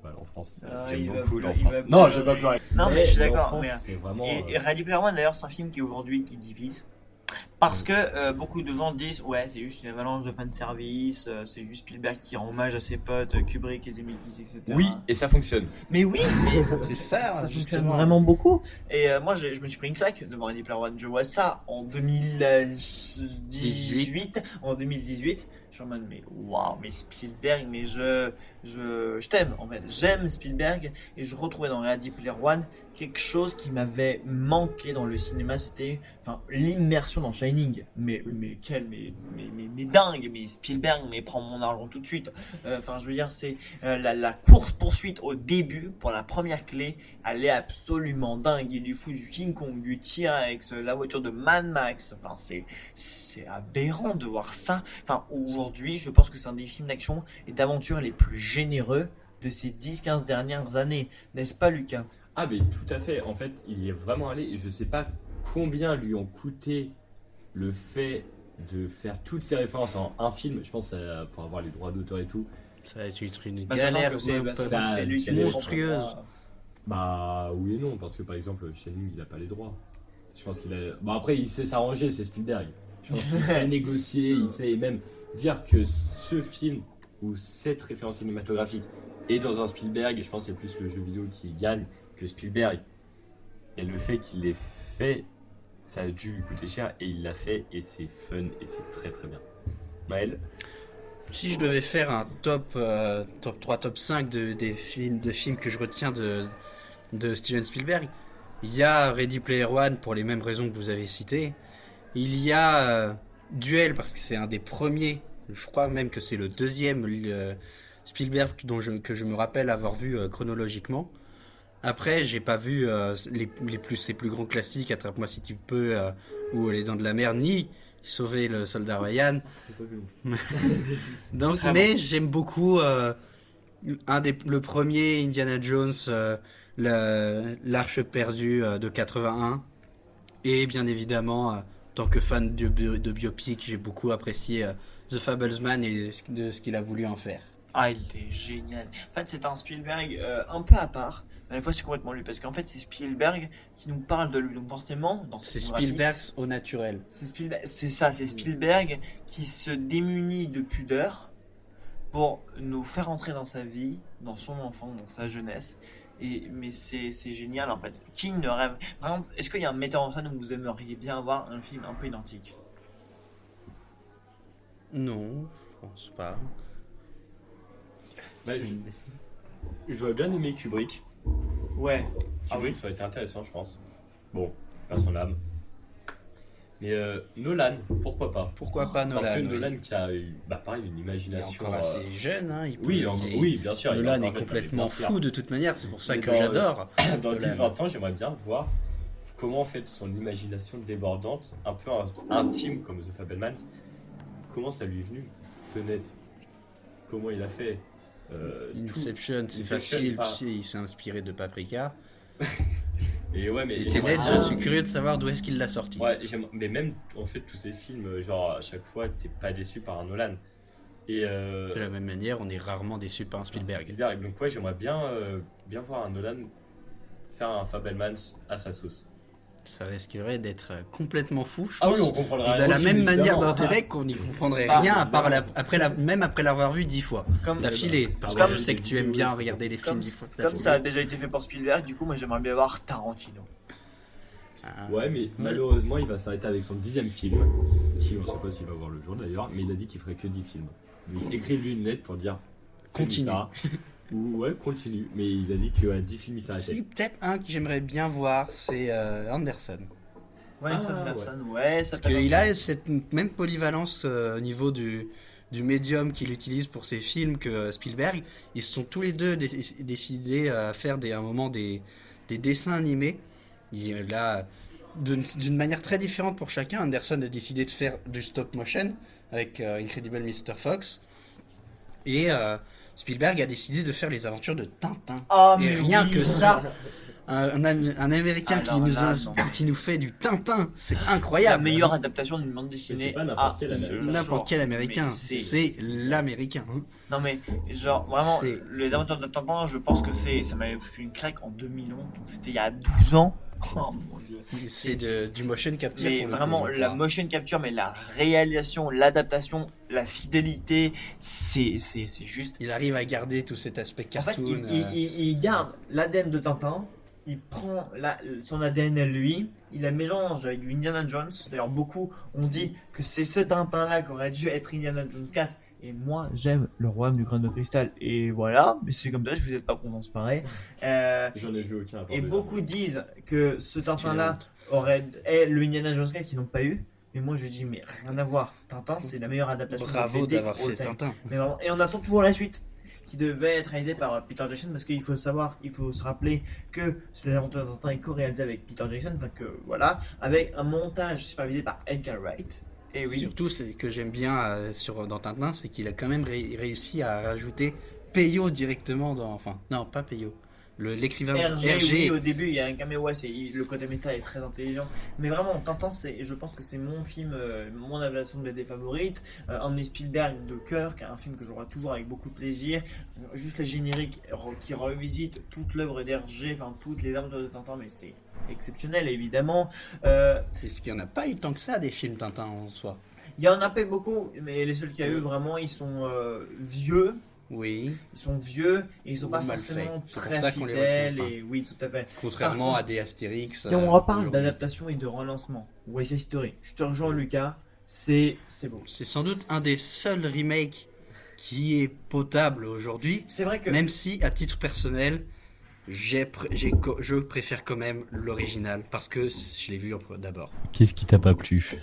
l'enfance, j'aime beaucoup l'enfance. Non, je vais pas pleurer. Non, mais je suis d'accord. C'est vraiment. Et Ready Player One, d'ailleurs, c'est un film qui aujourd'hui qui divise. Parce que beaucoup de gens disent ouais, c'est juste une avalanche de fanservice, c'est juste Spielberg qui rend hommage à ses potes, Kubrick et Zemeckis, etc. Oui, et ça fonctionne. Mais oui, mais c'est ça fonctionne vraiment beaucoup. Et moi, je me suis pris une claque devant Ready Player One. Je vois ça en 2018. En 2018, je suis en mode mais waouh, mais Spielberg, mais je t'aime en fait. J'aime Spielberg et je retrouvais dans Ready Player One quelque chose qui m'avait manqué dans le cinéma, c'était l'immersion dans Shining. Mais dingue, mais Spielberg, mais prends mon argent tout de suite. Je veux dire, c'est la course poursuite au début pour la première clé, elle est absolument dingue. Il lui fout du King Kong, du T-Rex, la voiture de Mad Max. Enfin, c'est aberrant de voir ça. Enfin, aujourd'hui, je pense que c'est un des films d'action et d'aventure les plus généreux de ces 10-15 dernières années, n'est-ce pas, Lucas? Ah, mais tout à fait. En fait, il y est vraiment allé. Et je sais pas combien lui ont coûté le fait de faire toutes ces références en un film. Je pense pour avoir les droits d'auteur et tout. Ça va être une galère c'est lui qui a monstrueuse. Bah oui et non, parce que par exemple, Shining, il a pas les droits. Je pense qu'il a. Bon, après, il sait s'arranger, c'est Spielberg. Je pense qu'il sait négocier, il sait même dire que ce film ou cette référence cinématographique est dans un Spielberg. Et je pense que c'est plus le jeu vidéo qui gagne que Spielberg. Et le fait qu'il l'ait fait, ça a dû lui coûter cher et il l'a fait et c'est fun et c'est très très bien. Maël? Si je devais faire un top 3, top 5 de films que je retiens de Steven Spielberg, il y a Ready Player One pour les mêmes raisons que vous avez citées. Il y a Duel parce que c'est un des premiers, je crois même que c'est le deuxième Spielberg que je me rappelle avoir vu chronologiquement. Après, j'ai pas vu ses plus grands classiques, Attrape-moi si tu peux, ou Les Dents de la Mer, ni Sauver le soldat Ryan. Donc, mais j'aime beaucoup le premier Indiana Jones, l'Arche perdue de 81. Et bien évidemment, en tant que fan de biopic, j'ai beaucoup apprécié The Fablesman et de ce qu'il a voulu en faire. Ah, il était génial. En fait, c'est un Spielberg un peu à part. Mais une fois, c'est complètement lui. Parce qu'en fait, c'est Spielberg qui nous parle de lui. Donc, forcément, dans c'est Spielberg au naturel. C'est Spielberg qui se démunit de pudeur pour nous faire entrer dans sa vie, dans son enfance, dans sa jeunesse. Mais c'est génial, en fait. Qui ne rêve... Par exemple, est-ce qu'il y a un metteur en scène où vous aimeriez bien avoir un film un peu identique? Non, je pense pas. Bah, j'aurais bien aimé Kubrick. Ouais. Kubrick, ça aurait été intéressant, je pense. Bon, pas son âme. Mais Nolan, pourquoi pas? Pourquoi pas Nolan? Parce que Nolan qui a eu, pareil, une imagination. Il est encore assez jeune, hein. Oui, bien sûr. Nolan est complètement fou de toute manière, c'est pour ça que j'adore. Dans 10-20 ans, j'aimerais bien voir comment en fait son imagination débordante, un peu intime comme The Fabelmans, comment ça lui est venu de net. Comment il a fait. Inception, c'est facile, il s'est inspiré de Paprika. Et ouais, mais Tenet, je suis curieux de savoir d'où est-ce qu'il l'a sorti. Ouais, mais même en fait tous ces films, genre à chaque fois t'es pas déçu par un Nolan. Et de la même manière, on est rarement déçu par un Spielberg. Donc ouais, j'aimerais bien voir un Nolan faire un Fabelmans à sa sauce. Ça risquerait d'être complètement fou. Oui, on comprendrait rien. De la même manière dans Tenet qu'on n'y comprendrait rien, à part même après l'avoir vu 10 fois d'affilée. Parce que je sais que tu aimes bien regarder les films 10 fois. Comme ça a déjà été fait pour Spielberg, du coup, moi j'aimerais bien voir Tarantino. Ouais, mais malheureusement, il va s'arrêter avec son 10e film, qui on sait pas s'il va voir le jour d'ailleurs, mais il a dit qu'il ferait que 10 films. Donc écris-lui une lettre pour dire continue. Ouais, continue. Mais il a dit qu'à 10 films, il Si, s'arrêtait. peut-être un que j'aimerais bien voir, c'est Anderson. Wes Anderson, ouais, ça Parce peut qu'il a cette même polyvalence au niveau du médium qu'il utilise pour ses films que Spielberg. Ils se sont tous les deux décidés à faire à un moment des dessins animés. Là, d'une manière très différente pour chacun. Anderson a décidé de faire du stop motion avec Incredible Mr. Fox. Et Spielberg a décidé de faire les aventures de Tintin. Oh, Et mais rien oui. que ça, un Américain Alors là, non. qui nous fait du Tintin, c'est La incroyable. meilleure adaptation d'une bande Mais dessinée. c'est pas n'importe quel ce Américain. genre. N'importe quel Américain, Mais c'est l'Américain. Non mais genre vraiment C'est- les aventures de Tintin, je pense que ça m'avait fait une claque en 2011, donc c'était il y a 12 ans. Oh mon dieu. C'est du motion capture. Mais pour le vraiment coup, je la crois. motion capture, mais la réalisation, l'adaptation, la fidélité, c'est juste. Il arrive à garder tout cet aspect En fait, cartoon. il garde l'ADN de Tintin, il prend son ADN à lui, il la mélange avec du Indiana Jones. D'ailleurs, beaucoup ont dit que c'est ce Tintin-là qui aurait dû être Indiana Jones 4. Et moi, j'aime le royaume du crâne de cristal. Et voilà, mais c'est comme ça, je vous ai pas content, c'est pareil. J'en ai vu aucun. à part Et le- beaucoup disent que ce Tintin-là est le Indiana Jones 4 qu'ils n'ont pas eu. Mais moi, je dis, mais rien à voir. Tintin, c'est la meilleure adaptation. Bravo de BD d'avoir all fait time. Tintin. Mais vraiment, et on attend toujours la suite qui devait être réalisée par Peter Jackson parce qu'il faut savoir, il faut se rappeler que Les Aventures de Tintin est co-réalisé avec Peter Jackson, enfin que voilà, avec un montage supervisé par Edgar Wright. Et oui, Surtout, ce que j'aime bien dans Tintin, c'est qu'il a quand même réussi à rajouter Peyo directement dans. Enfin, non, pas Peyo. L'écrivain RG, RG. oui, au début il y a un caméo, ouais, le côté méta est très intelligent. Mais vraiment, Tintin, je pense que c'est mon film, mon adaptation de BD favorite. Un de mes Spielberg de cœur, qui est un film que j'aurai toujours avec beaucoup de plaisir. Juste les génériques qui revisitent toute l'œuvre d'RG, enfin toutes les aventures de Tintin, mais c'est exceptionnel évidemment. Parce qu'il n'y en a pas eu tant que ça des films Tintin en soi. Il y en a pas eu beaucoup, mais les seuls qu'il y a eu vraiment, ils sont vieux. Oui. Ils sont vieux et ils sont Ou pas mal forcément faits. C'est pour très ça qu'on les fidèles. retient pas. Et oui, tout à fait. Contrairement Par à des Astérix. Si on reparle aujourd'hui. d'adaptation et de relancement, West Side Story, je te rejoins Lucas, c'est beau. C'est sans doute un des seuls remakes qui est potable aujourd'hui. C'est vrai que Même si, à titre personnel, je préfère quand même l'original. Parce que je l'ai vu d'abord. Qu'est-ce qui t'a pas plu?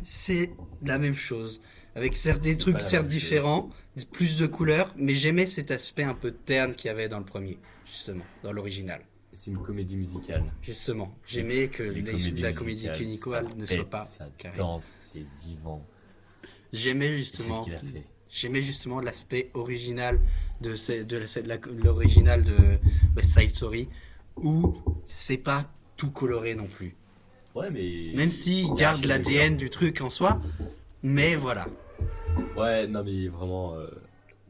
C'est la même chose. Avec des pas trucs la certes même chose. différents, plus de couleurs, mais j'aimais cet aspect un peu terne qu'il y avait dans le premier, justement, dans l'original. C'est une comédie musicale. Justement, j'aimais que la comédie musicales, clinicale ça ne pète, soit pas Ça carrée. danse, c'est vivant. J'aimais Et c'est ce justement, qu'il a fait. l'aspect original de l'original de West Side Story, où c'est pas tout coloré non plus. Ouais, mais. Même s'il Il a garde acheté l'ADN du truc en soi, mais voilà. Ouais, non, mais vraiment.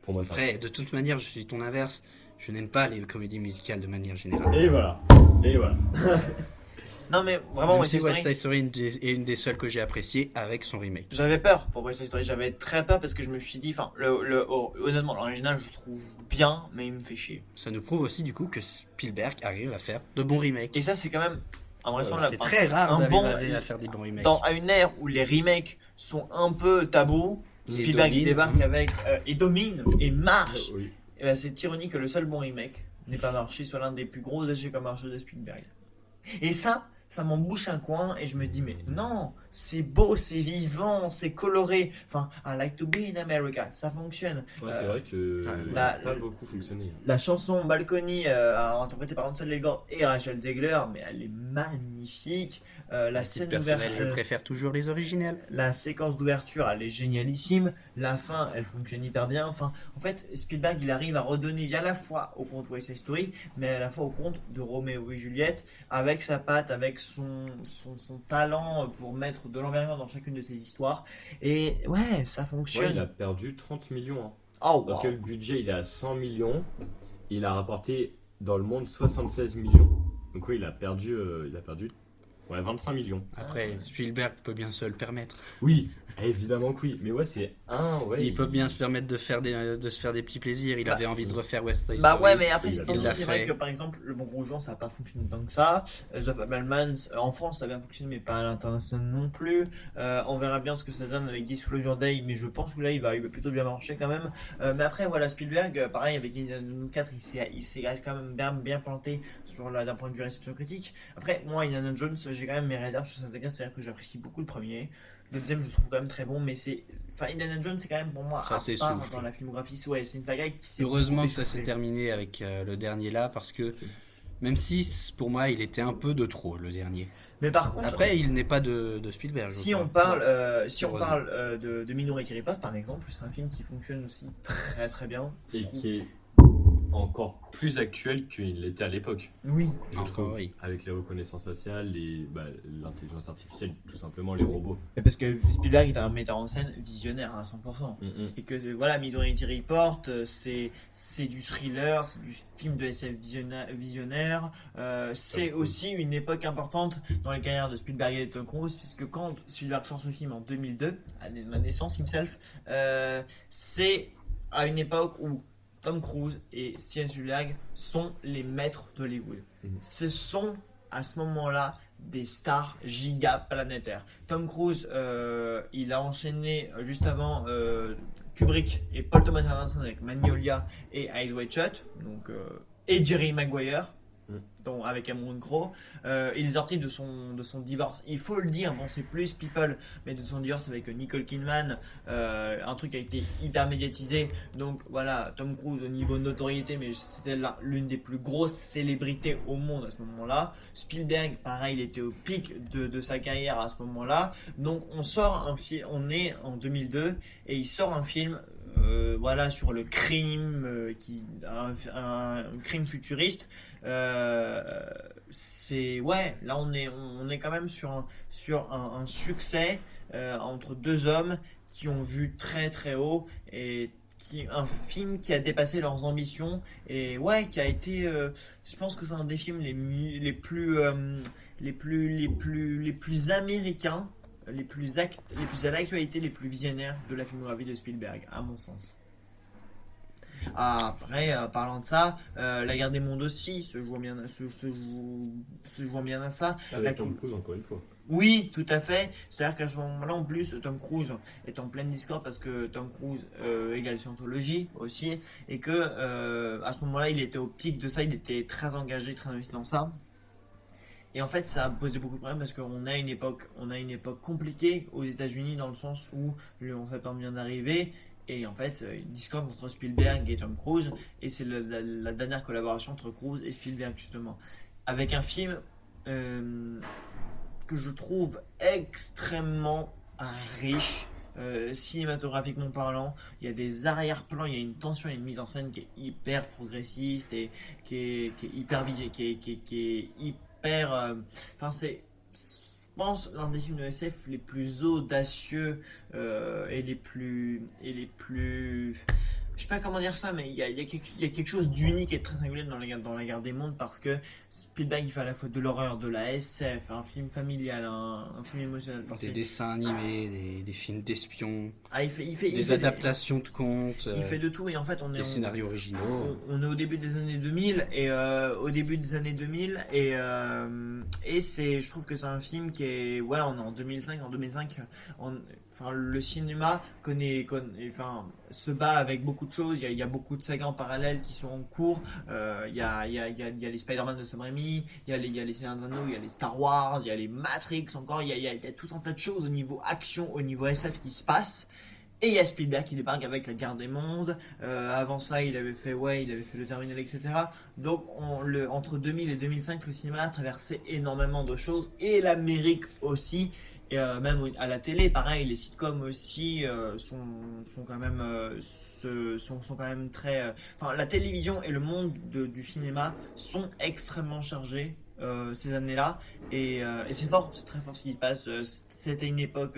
Pour moi, ça. Après, de toute manière, je suis ton inverse. Je n'aime pas les comédies musicales de manière générale. Et voilà. Et voilà. non mais vraiment Même West si Side West Story, Side Story est une des seules que j'ai appréciées avec son remake. j'avais peur pour West Side Story, j'avais très peur parce que je me suis dit, enfin honnêtement l'original je trouve bien, mais il me fait chier. Ça nous prouve aussi du coup que Spielberg arrive à faire de bons remakes. Et ça c'est quand même impressionnant. C'est très rare un bon d'arriver à faire des bons remakes. à une ère où les remakes sont un peu tabous. Et Spielberg il domine. débarque avec et domine et marche. Oui. Et ben, c'est ironique que le seul bon remake n'ait pas marché sur l'un des plus gros échecs commerciaux de Spielberg. Et ça m'embouche un coin et je me dis mais non, c'est beau, c'est vivant, c'est coloré. Enfin, I like to be in America, ça fonctionne. Ouais, c'est vrai que. la- pas beaucoup fonctionné. La chanson Balcony, interprétée par Ansel Elgort et Rachel Zegler, mais elle est magnifique. La scène Personnel, je d'ouverture, préfère toujours les originels. la séquence d'ouverture, elle est génialissime. La fin, elle fonctionne hyper bien. Enfin, en fait, Spielberg, il arrive à redonner à la fois au conte West Side Story, mais à la fois au conte de Roméo et Juliette, avec sa patte, avec son talent pour mettre de l'envergure dans chacune de ses histoires. Et ouais, ça Ouais, fonctionne. il a perdu 30 millions. Hein. Oh, Parce wow. que le budget, il est à 100 millions. Il a rapporté dans le monde 76 millions. Donc oui, il a perdu Ouais, 25 millions. Après, Spielberg peut bien se le permettre. Oui, évidemment que oui. Mais ouais, c'est un. Ouais, Il peut bien se permettre de se faire des petits plaisirs. Il avait envie de refaire West Side Bah Story. ouais, mais après, il c'est l'a vrai que par exemple, Le Bon Gros Joint, ça n'a pas fonctionné tant que ça. The Fabelmans, en France, ça a bien fonctionné, mais pas à l'international non plus. On verra bien ce que ça donne avec Disclosure Day, mais je pense que là, il va plutôt bien marcher quand même. Mais après, voilà, Spielberg, pareil, avec Indiana Jones 4, il s'est quand même bien planté d'un point de vue réception critique. Après, moi, Indiana Jones, j'ai quand même mes réserves sur cette saga, c'est-à-dire que j'apprécie beaucoup le premier. Le deuxième, je le trouve quand même très bon, mais c'est. Enfin, Indiana Jones, c'est quand même pour moi Ça à part s'essouffle. dans la filmographie. Ouais, c'est une saga qui s'est. Heureusement que beaucoup ça s'est essoufflée. terminé avec le dernier là, parce que même si pour moi il était un peu de trop le dernier. Mais par contre, Après, il n'est pas de Spielberg. je si crois. on parle, si on Heureusement. parle de Minority Report par exemple, c'est un film qui fonctionne aussi très très bien. Et qui est encore plus actuel qu'il l'était à l'époque. Oui. Je Encore, trouve. oui. Avec les reconnaissances faciales, l'intelligence artificielle, tout simplement les robots. Parce que Spielberg est un metteur en scène visionnaire à 100%. Et que voilà, Minority Report, c'est du thriller, c'est du film de SF visionnaire. C'est aussi une époque importante dans les carrières de Spielberg et de Tom Cruise, puisque quand Spielberg sort ce film en 2002, année de ma naissance himself, c'est à une époque où Tom Cruise et Steven Spielberg sont les maîtres d'Hollywood. Ce sont à ce moment-là des stars gigaplanétaires. Tom Cruise, il a enchaîné juste avant Kubrick et Paul Thomas Anderson avec Magnolia et Eyes Wide Shut, donc, et Jerry Maguire. Avec Cameron Crowe, il est sorti de son divorce. Il faut le dire, bon c'est plus people, mais de son divorce avec Nicole Kidman, un truc a été hyper médiatisé. Donc voilà, Tom Cruise au niveau de notoriété, mais c'était l'une des plus grosses célébrités au monde à ce moment-là. Spielberg, pareil, il était au pic de sa carrière à ce moment-là. Donc on sort un film, on est en 2002 et il sort un film. Voilà, sur le crime, un crime futuriste. C'est ouais, là on est quand même sur un succès entre deux hommes qui ont vu très très haut et un film qui a dépassé leurs ambitions et ouais, qui a été, je pense que c'est un des films les plus américains, les plus à l'actualité, les plus visionnaires de la filmographie de Spielberg, à mon sens. Après, parlant de ça, La Guerre des Mondes aussi se joue bien à ça. Avec Tom Cruise, encore une fois. Oui, tout à fait. C'est-à-dire qu'à ce moment-là, en plus, Tom Cruise est en pleine discorde parce que Tom Cruise égale Scientologie aussi, et que à ce moment-là, il était au pic de ça, il était très engagé, très investi dans ça. Et en fait, ça a posé beaucoup de problèmes parce qu'on a une époque compliquée aux États-Unis dans le sens où le 11 septembre vient d'arriver. Et en fait, une discorde entre Spielberg et Tom Cruise, et c'est la dernière collaboration entre Cruise et Spielberg justement, avec un film que je trouve extrêmement riche, cinématographiquement parlant. Il y a des arrière-plans, il y a une tension, il y a une mise en scène qui est hyper progressiste et qui est hyper hyper. Enfin, c'est, je pense, l'un des films de SF les plus audacieux et les plus. Je sais pas comment dire ça, mais il y a quelque chose d'unique et de très singulier dans la Guerre des Mondes parce que Spielberg il fait à la fois de l'horreur, de la SF, un film familial, un film émotionnel. Enfin, des dessins animés, des films d'espions, il fait des adaptations de contes, il fait de tout et en fait des scénarios originaux. On est au début des années 2000 et c'est, je trouve que c'est un film qui est, ouais, on est en 2005, enfin le cinéma se bat avec beaucoup de choses. Il y a beaucoup de sagas en parallèle qui sont en cours. Il y a les Spider-Man de Sam Raimi, il y a les Seigneurs des Anneaux, il y a les Star Wars, il y a les Matrix encore. Il y a tout un tas de choses au niveau action, au niveau SF qui se passent. Et il y a Spielberg qui débarque avec La Guerre des Mondes. Avant ça, il avait fait le Terminal, etc. Donc, entre 2000 et 2005, le cinéma a traversé énormément de choses. Et l'Amérique aussi. Et même à la télé, pareil, les sitcoms aussi sont quand même très. Enfin, la télévision et le monde du cinéma sont extrêmement chargés ces années-là. Et c'est fort, c'est très fort ce qui se passe. C'était une époque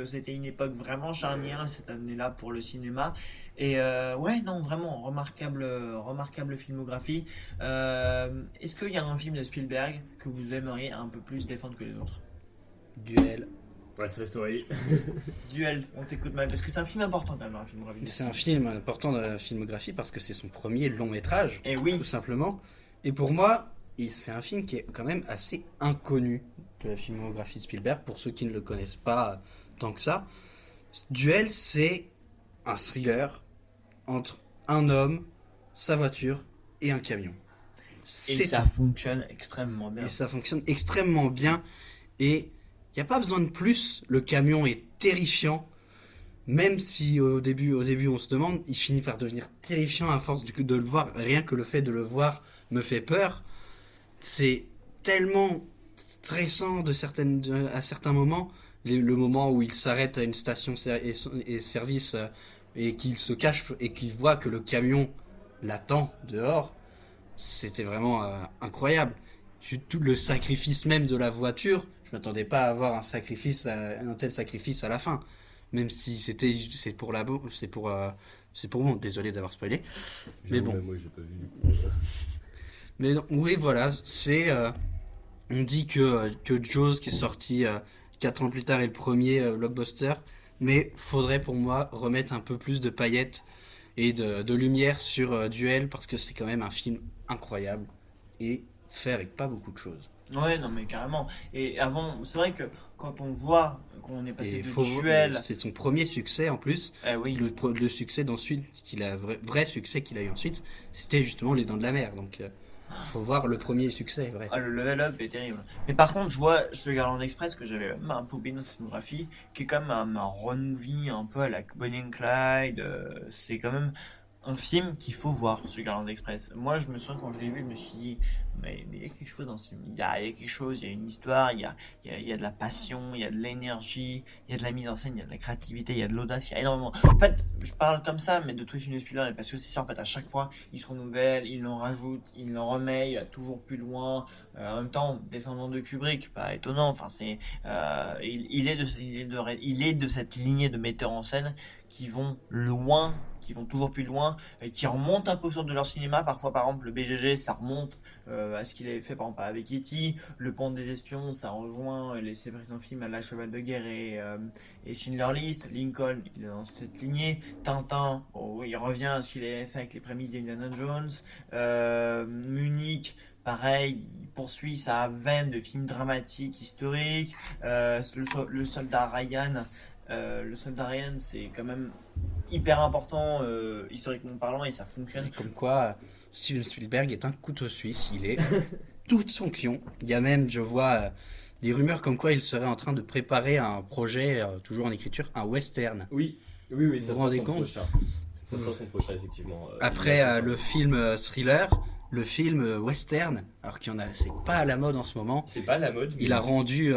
vraiment charnière cette année-là pour le cinéma. Et ouais, non, vraiment remarquable filmographie. Est-ce qu'il y a un film de Spielberg que vous aimeriez un peu plus défendre que les autres? Duel. West Side Story. Duel, on t'écoute mal, parce que c'est un film important quand même, un film rapide. C'est un film important dans la filmographie parce que c'est son premier long métrage, Et oui, tout simplement. Et pour moi, c'est un film qui est quand même assez inconnu de la filmographie de Spielberg, pour ceux qui ne le connaissent pas tant que ça. Duel, c'est un thriller entre un homme, sa voiture et un camion. et C'est ça tout. fonctionne extrêmement bien. Et ça fonctionne extrêmement bien. Et il n'y a pas besoin de plus. Le camion est terrifiant. Même si au début on se demande, il finit par devenir terrifiant à force de le voir. Rien que le fait de le voir me fait peur. C'est tellement stressant à certains moments. Le moment où il s'arrête à une station et service et qu'il se cache et qu'il voit que le camion l'attend dehors, c'était vraiment incroyable. Tout le sacrifice même de la voiture, je m'attendais pas à avoir un tel sacrifice à la fin. Même si c'est pour bon, désolé d'avoir spoilé. Mais bon. Moi, j'ai pas vu. Mais non, oui, voilà, on dit que Jaws, qui est sorti 4 ans plus tard, est le premier blockbuster, mais faudrait pour moi remettre un peu plus de paillettes et de lumière sur Duel, parce que c'est quand même un film incroyable et fait avec pas beaucoup de choses. Ouais, non, mais carrément. Et avant, c'est vrai que quand on voit qu'on est passé Et de Duel. c'est son premier succès en plus. Oui. Le succès d'ensuite, vrai succès qu'il a eu ensuite, c'était justement Les Dents de la Mer. Donc, faut voir le premier succès, vrai. Ah, le level up est terrible. Mais par contre, je vois ce Garland Express que j'avais même un peu oublié dans cette filmographie, qui est quand même un road movie un peu à la Bonnie and Clyde. C'est quand même un film qu'il faut voir, ce Garland Express. Moi, je me souviens quand je l'ai vu, je me suis dit, mais il y a quelque chose dans ce film. Il y a quelque chose, il y a une histoire, il y a de la passion, il y a de l'énergie, il y a de la mise en scène, il y a de la créativité, il y a de l'audace, il y a énormément. En fait, je parle comme ça, mais de tous les films de Spielberg, parce que c'est ça, en fait, à chaque fois, il se renouvelle, il en rajoute, il en remet, il va toujours plus loin. En même temps, descendant de Kubrick, pas étonnant. Enfin, il est de cette lignée de metteurs en scène qui vont loin, qui vont toujours plus loin, et qui remontent un peu sur de leur cinéma. Parfois, par exemple, le BGG, ça remonte à ce qu'il avait fait, par exemple, avec E.T. Le Pont des Espions, ça rejoint ses précédents films à La Cheval de Guerre et Schindler's List. Lincoln, il est dans cette lignée. Tintin, il revient à ce qu'il avait fait avec les prémices d'Indiana Jones. Munich, pareil, il poursuit sa veine de films dramatiques, historiques. Le soldat Ryan. Le soldat Ryan, c'est quand même hyper important historiquement parlant, et ça fonctionne. Et comme quoi, Steven Spielberg est un couteau suisse, il est toute son pion. Il y a même, je vois, des rumeurs comme quoi il serait en train de préparer un projet, toujours en écriture, un western. Oui, ça vous sera rendez son compte prochain. Ça sera son prochain, effectivement. Après le film thriller, le film western, alors c'est pas à la mode en ce moment. C'est pas la mode. Il a rendu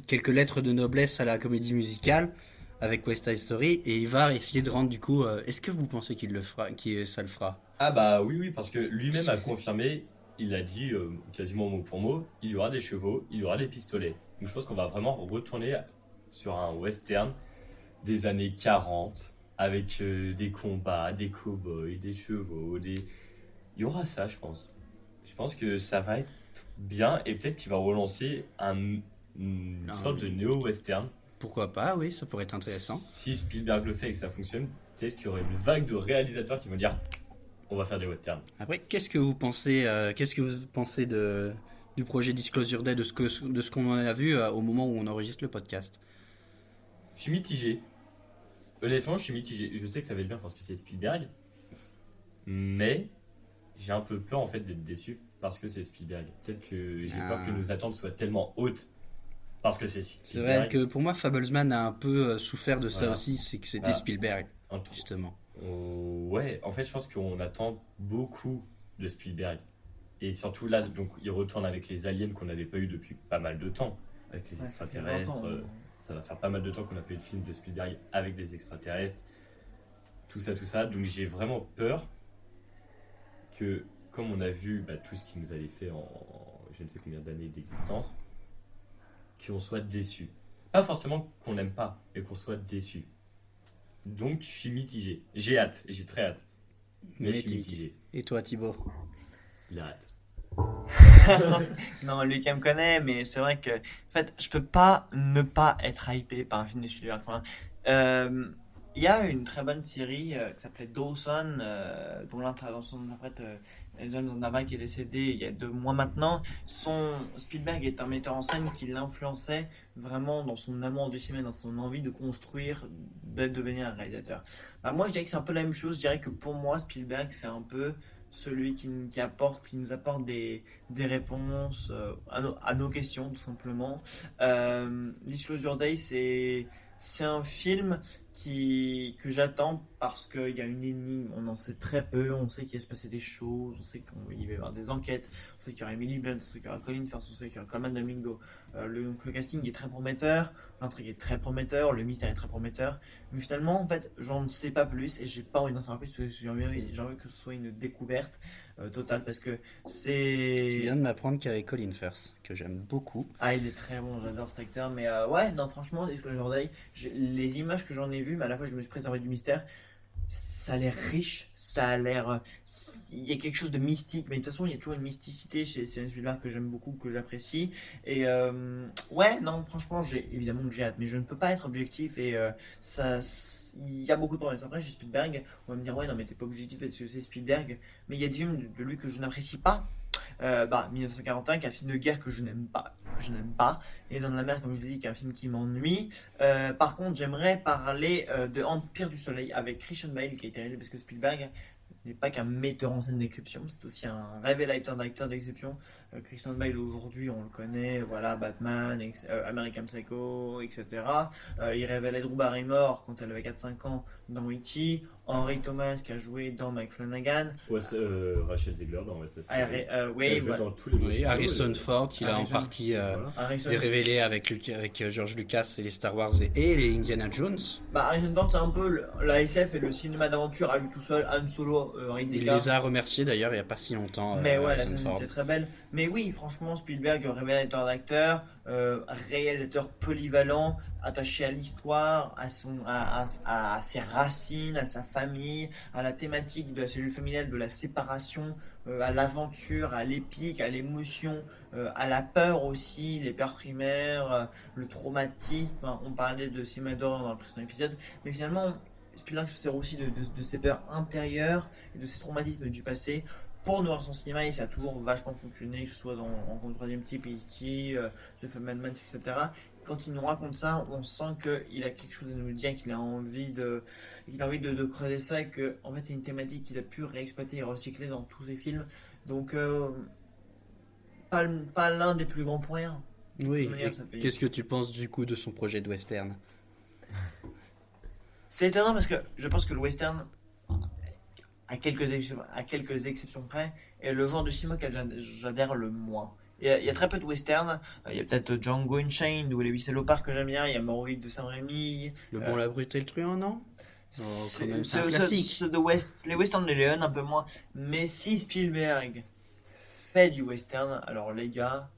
quelques lettres de noblesse à la comédie musicale avec West Side Story, et il va essayer de rendre du coup. Est-ce que vous pensez qu'il le fera, ça le fera? Ah bah oui, parce que lui-même a confirmé, il a dit quasiment mot pour mot, il y aura des chevaux, il y aura des pistolets. Donc je pense qu'on va vraiment retourner sur un western des années 40, avec des combats, des cow-boys, des chevaux, Il y aura ça, je pense. Je pense que ça va être bien, et peut-être qu'il va relancer une sorte de néo-western. Pourquoi pas, oui, ça pourrait être intéressant. Si Spielberg le fait et que ça fonctionne, peut-être qu'il y aurait une vague de réalisateurs qui vont dire on va faire des westerns. Après, qu'est-ce que vous pensez du projet Disclosure Day, de ce qu'on en a vu au moment où on enregistre le podcast? Je suis mitigé. Honnêtement, je suis mitigé. Je sais que ça va être bien parce que c'est Spielberg, mais j'ai un peu peur en fait d'être déçu parce que c'est Spielberg. Peut-être que j'ai peur que nos attentes soient tellement hautes parce que c'est Spielberg. C'est vrai que pour moi, Fablesman a un peu souffert de ça aussi, c'est que c'était Spielberg, justement. Ouais, en fait, je pense qu'on attend beaucoup de Spielberg. Et surtout là, donc, il retourne avec les aliens qu'on n'avait pas eu depuis pas mal de temps. Avec les extraterrestres. Ça va faire pas mal de temps qu'on n'a pas eu de film de Spielberg avec des extraterrestres. Tout ça. Donc j'ai vraiment peur que, comme on a vu tout ce qu'il nous avait fait en je ne sais combien d'années d'existence, qu'on soit déçu. Pas forcément qu'on n'aime pas, mais qu'on soit déçu. Donc je suis mitigé. J'ai hâte, j'ai très hâte. Mais je suis mitigé. Et toi, Thibaut? Il a hâte. Non, Lucas me connaît, mais c'est vrai que, en fait, je peux pas ne pas être hypé par un film de Spielberg. Enfin, il y a une très bonne série qui s'appelait Dawson, dont l'intervention d'interprète John Nava qui est décédé il y a 2 mois maintenant. Spielberg est un metteur en scène qui l'influençait vraiment dans son amour du cinéma, dans son envie de construire, de devenir un réalisateur. Bah, moi, je dirais que c'est un peu la même chose. Je dirais que pour moi, Spielberg, c'est un peu celui qui nous apporte des réponses à nos questions, tout simplement. Disclosure Day, c'est un film que j'attends parce qu'il y a une énigme, on en sait très peu, on sait qu'il va se passer des choses, on sait qu'il va y avoir des enquêtes, on sait qu'il y aura Emily Blunt, on sait qu'il y aura Colin Firth, on sait qu'il y aura Colman Domingo. Donc le casting est très prometteur, l'intrigue est très prometteur, le mystère est très prometteur, mais finalement, en fait, j'en sais pas plus et j'ai pas envie d'en savoir plus parce que j'ai envie que ce soit une découverte totale parce que Tu c'est. viens de m'apprendre qu'avec Colin Firth, que j'aime beaucoup. Ah, il est très bon, j'adore cet acteur, mais ouais, non, franchement, Disclosure Day, les images que j'en ai vues, mais à la fois je me suis préservé du mystère, ça a l'air riche, ça a l'air. Il y a quelque chose de mystique, mais de toute façon, il y a toujours une mysticité chez Steven Spielberg que j'aime beaucoup, que j'apprécie. Et ouais, non, franchement, évidemment que j'ai hâte, mais je ne peux pas être objectif et il y a beaucoup de promesses. Après, chez Spielberg, on va me dire, ouais, non, mais t'es pas objectif parce que c'est Spielberg, mais il y a des films de lui que je n'apprécie pas. 1941, qui est un film de guerre que je n'aime pas, et Dans la mer, comme je l'ai dit, qui est un film qui m'ennuie. Par contre, j'aimerais parler de Empire du Soleil avec Christian Bale, qui a été réalisé parce que Spielberg n'est pas qu'un metteur en scène d'exception, c'est aussi un révélateur d'acteurs d'exception. Christian Bale aujourd'hui, on le connaît, voilà, Batman, American Psycho, etc. Il révélait Drew Barrymore quand elle avait 4-5 ans dans E.T. Henry Thomas qui a joué dans Mike Flanagan. Ouais, Rachel Zegler dans West Side Story. Oui, Elle joue dans tous les Oui, films. Harrison Ford, qui a en Harrison- partie Voilà. Harrison, révélé avec George Lucas et les Star Wars et les Indiana Jones. Harrison Ford, c'est un peu la SF et le cinéma d'aventure à lui tout seul, Han Solo, Il Ridley. les a remerciés d'ailleurs il n'y a pas si longtemps. Mais ouais, la Harrison scène Ford. était très belle. Mais oui, franchement, Spielberg, révélateur d'acteur, réalisateur polyvalent, attaché à l'histoire, à ses racines, à sa famille, à la thématique de la cellule familiale, de la séparation, à l'aventure, à l'épique, à l'émotion, à la peur aussi, les peurs primaires, le traumatisme. Enfin, on parlait de cinéma d'horreur dans le précédent épisode, mais finalement, Spielberg se sert aussi de ses peurs intérieures et de ses traumatismes du passé pour nourrir son cinéma, et ça a toujours vachement fonctionné, que ce soit dans Rencontre du troisième type, E.T., The Mad Men, etc. Quand il nous raconte ça, on sent qu'il a quelque chose à nous dire, qu'il a envie de creuser ça, et que en fait c'est une thématique qu'il a pu réexploiter et recycler dans tous ses films. Donc pas l'un des plus grands pour rien. Oui, De toute manière, et ça fait- qu'est-ce que tu penses du coup de son projet de western? C'est étonnant parce que je pense que le western, à quelques exceptions près, est le genre de cinéma auquel j'adhère le moins. Il y a très peu de western. Il y a peut-être Django Unchained ou Les Huit Salopards que j'aime bien. Il y a Maury de Saint-Rémy. Le bon, la brute et le truand, non? quand même, c'est un C'est classique. les westerns de Léon un peu moins. Mais si Spielberg fait du western, alors les gars,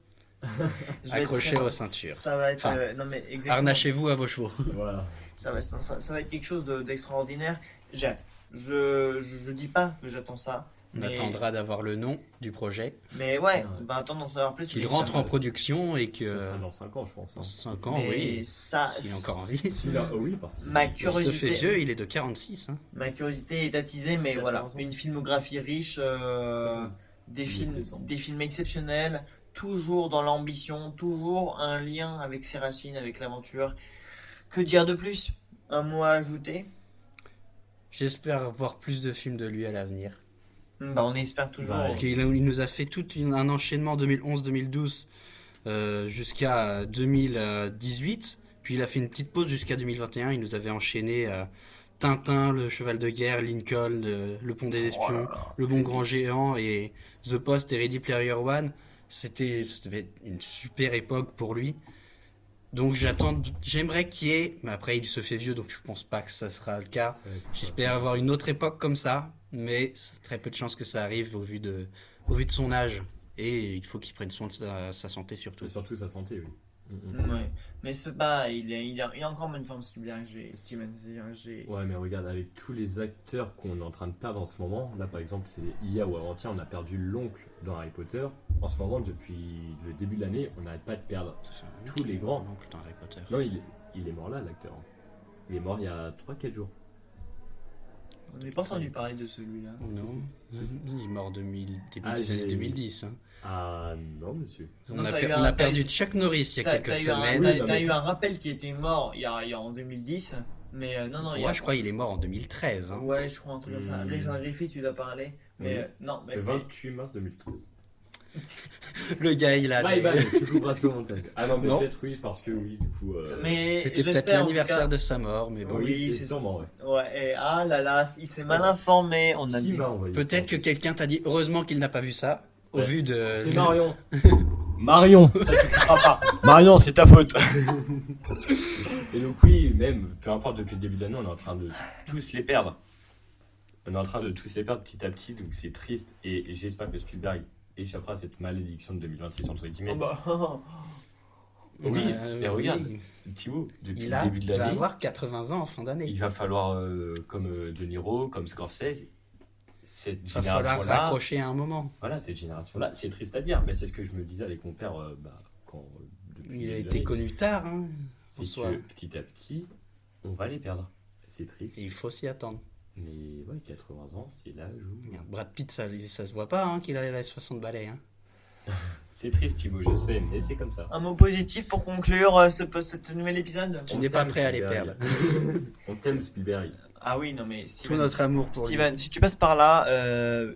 je vais être Accrochez très- vos ceintures. Ça va être Enfin, non mais exactement. Harnachez-vous à vos chevaux. Voilà. Ça va être quelque chose d'extraordinaire. J'ai hâte. Je dis pas que j'attends ça. On mais, attendra d'avoir le nom du projet, mais ouais, on va attendre d'en savoir plus. qu'il mais rentre ça en me- production et Ça que sera dans 5 ans, je pense. dans Hein. 5 ans, mais oui, ça, s'il est encore en vie. Oui, parce que. ma Il se fait curiosité, vieux, il est de 46. Hein. ma curiosité est attisée, mais Ça, voilà, tu as raison. une filmographie riche, des Il films, était sans. des films exceptionnels, toujours dans l'ambition, toujours un lien avec ses racines, avec l'aventure. Que dire de plus? Un mot à ajouter? J'espère voir plus de films de lui à l'avenir. Bah, on espère toujours. Bah, Parce qu'il il nous a fait tout un enchaînement 2011-2012 jusqu'à 2018. Puis il a fait une petite pause jusqu'à 2021. Il nous avait enchaîné Tintin, Le Cheval de Guerre, Lincoln, Le Pont des Espions, Oh là là. Le Bon Grand Géant et The Post et Ready Player One. Ça devait être une super époque pour lui. Donc j'aimerais qu'il y ait, mais après il se fait vieux donc je pense pas que ça sera le cas. Ça va être- J'espère avoir une autre époque comme ça, mais c'est très peu de chances que ça arrive au vu de son âge. Et il faut qu'il prenne soin de sa santé surtout. Et surtout sa santé, oui. Ouais. Mais ce pas, il a encore bonne forme, Steven. Ouais, mais regarde, avec tous les acteurs qu'on est en train de perdre en ce moment, là par exemple, c'est hier ou avant-hier, on a perdu l'oncle dans Harry Potter. en ce moment, depuis le début de l'année, on n'arrête pas de perdre tous les grands. L'oncle dans Harry Potter. Non, il est mort là, l'acteur. Il est mort il y a 3-4 jours. On n'avait pas entendu parler de celui-là. Non, Si. il est mort début Ah, des années j'ai- 2010. Hein. Ah non, monsieur. On Non, a, t'as per- eu on un- a t'as perdu eu- Chuck Norris il y a quelques T'as semaines. Oui, eu un rappel qui était mort il y a en 2010, mais non, il y a... Moi, je crois qu'il est mort en 2013. Hein. Ouais, je crois un truc comme ça. Richard Griffith, tu dois parler. Mais Oui. non, mais Le c'est... 28 mars 2013. Le gars, il a. Bye bye, tu couperas ça au montage. Ah non, mais Non. peut-être oui, parce que oui, du coup. Mais C'était peut-être j'espère, en tout l'anniversaire cas- de sa mort, mais bon. Oui, c'est c'est sûrement, ouais. Ouais, et ah là là, il s'est mal informé. On a Qui dit... m'a envoyé Peut-être ça que quelqu'un t'a dit heureusement qu'il n'a pas vu ça, au Ouais. vu de. C'est Marion. Marion, ça tu couperas pas. Marion, c'est ta faute. Et donc oui, même, peu importe, depuis le début de l'année, on est en train de tous les perdre. On est en train de tous les perdre petit à petit, donc c'est triste. Et j'espère que Spielberg échappera à cette malédiction de 2026, entre guillemets. Oh bah, Oui, mais regarde, oui. Thibaut, depuis Il le début de va l'année, avoir 80 ans en fin d'année. il va falloir, comme De Niro, comme Scorsese, cette Il va falloir génération-là, raccrocher à un moment. voilà, cette génération-là, c'est triste à dire, mais c'est ce que je me disais avec mon père depuis Il a le début de été l'année. connu tard. Hein, en C'est soi. que petit à petit, on va les perdre. C'est triste. Et il faut s'y attendre. Mais ouais, 80 ans, c'est l'âge où. Merde, Brad Pitt, ça se voit pas hein, qu'il a les 60 balais. Hein. C'est triste, Thibaut, je sais, mais c'est comme ça. un mot positif pour conclure cet nouvel épisode. Tu On n'es pas t'aime, prêt à les Spielberg. perdre. On t'aime, Spielberg. Ah oui, non mais Tout Steven, notre amour pour lui. Steven, si tu passes par là,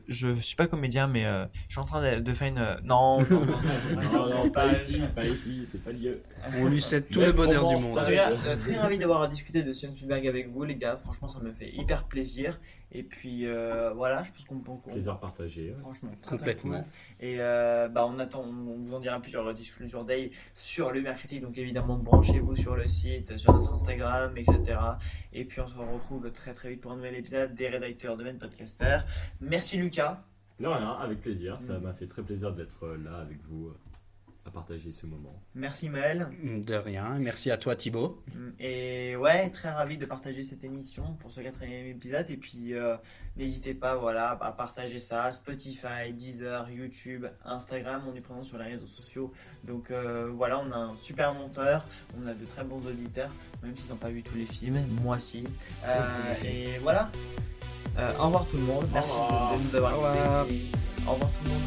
je suis pas comédien, mais je suis en train de faire une... Non, Non, pas ici, c'est pas lieu. On lui souhaite tout Même le bonheur pour du moi, monde. En tout cas, très ravi d'avoir discuté de Steven Spielberg avec vous, les gars. Franchement, ça me fait hyper plaisir. Et puis voilà, je pense qu'on peut. Plaisir partagé. Franchement, très, Complètement. très cool. Et on attend, on vous en dira plus sur Disclosure Day sur le mercredi. Donc évidemment, branchez-vous sur le site, sur notre Instagram, etc. Et puis on se retrouve très très vite pour un nouvel épisode des rédacteurs de Men Podcaster. Merci Lucas. Non, rien, avec plaisir. Ça m'a fait très plaisir d'être là avec vous, à partager ce moment. Merci Maël. De rien. Merci à toi Thibaut. Et ouais, très ravi de partager cette émission pour ce 4e épisode. Et puis n'hésitez pas voilà, à partager ça. Spotify, Deezer, YouTube, Instagram, on est présent sur les réseaux sociaux. Donc voilà, on a un super monteur, on a de très bons auditeurs, même s'ils n'ont pas vu tous les films, moi si. Et voilà, au revoir tout le monde, merci revoir. de nous avoir Au revoir. écoutés. Au revoir tout le monde.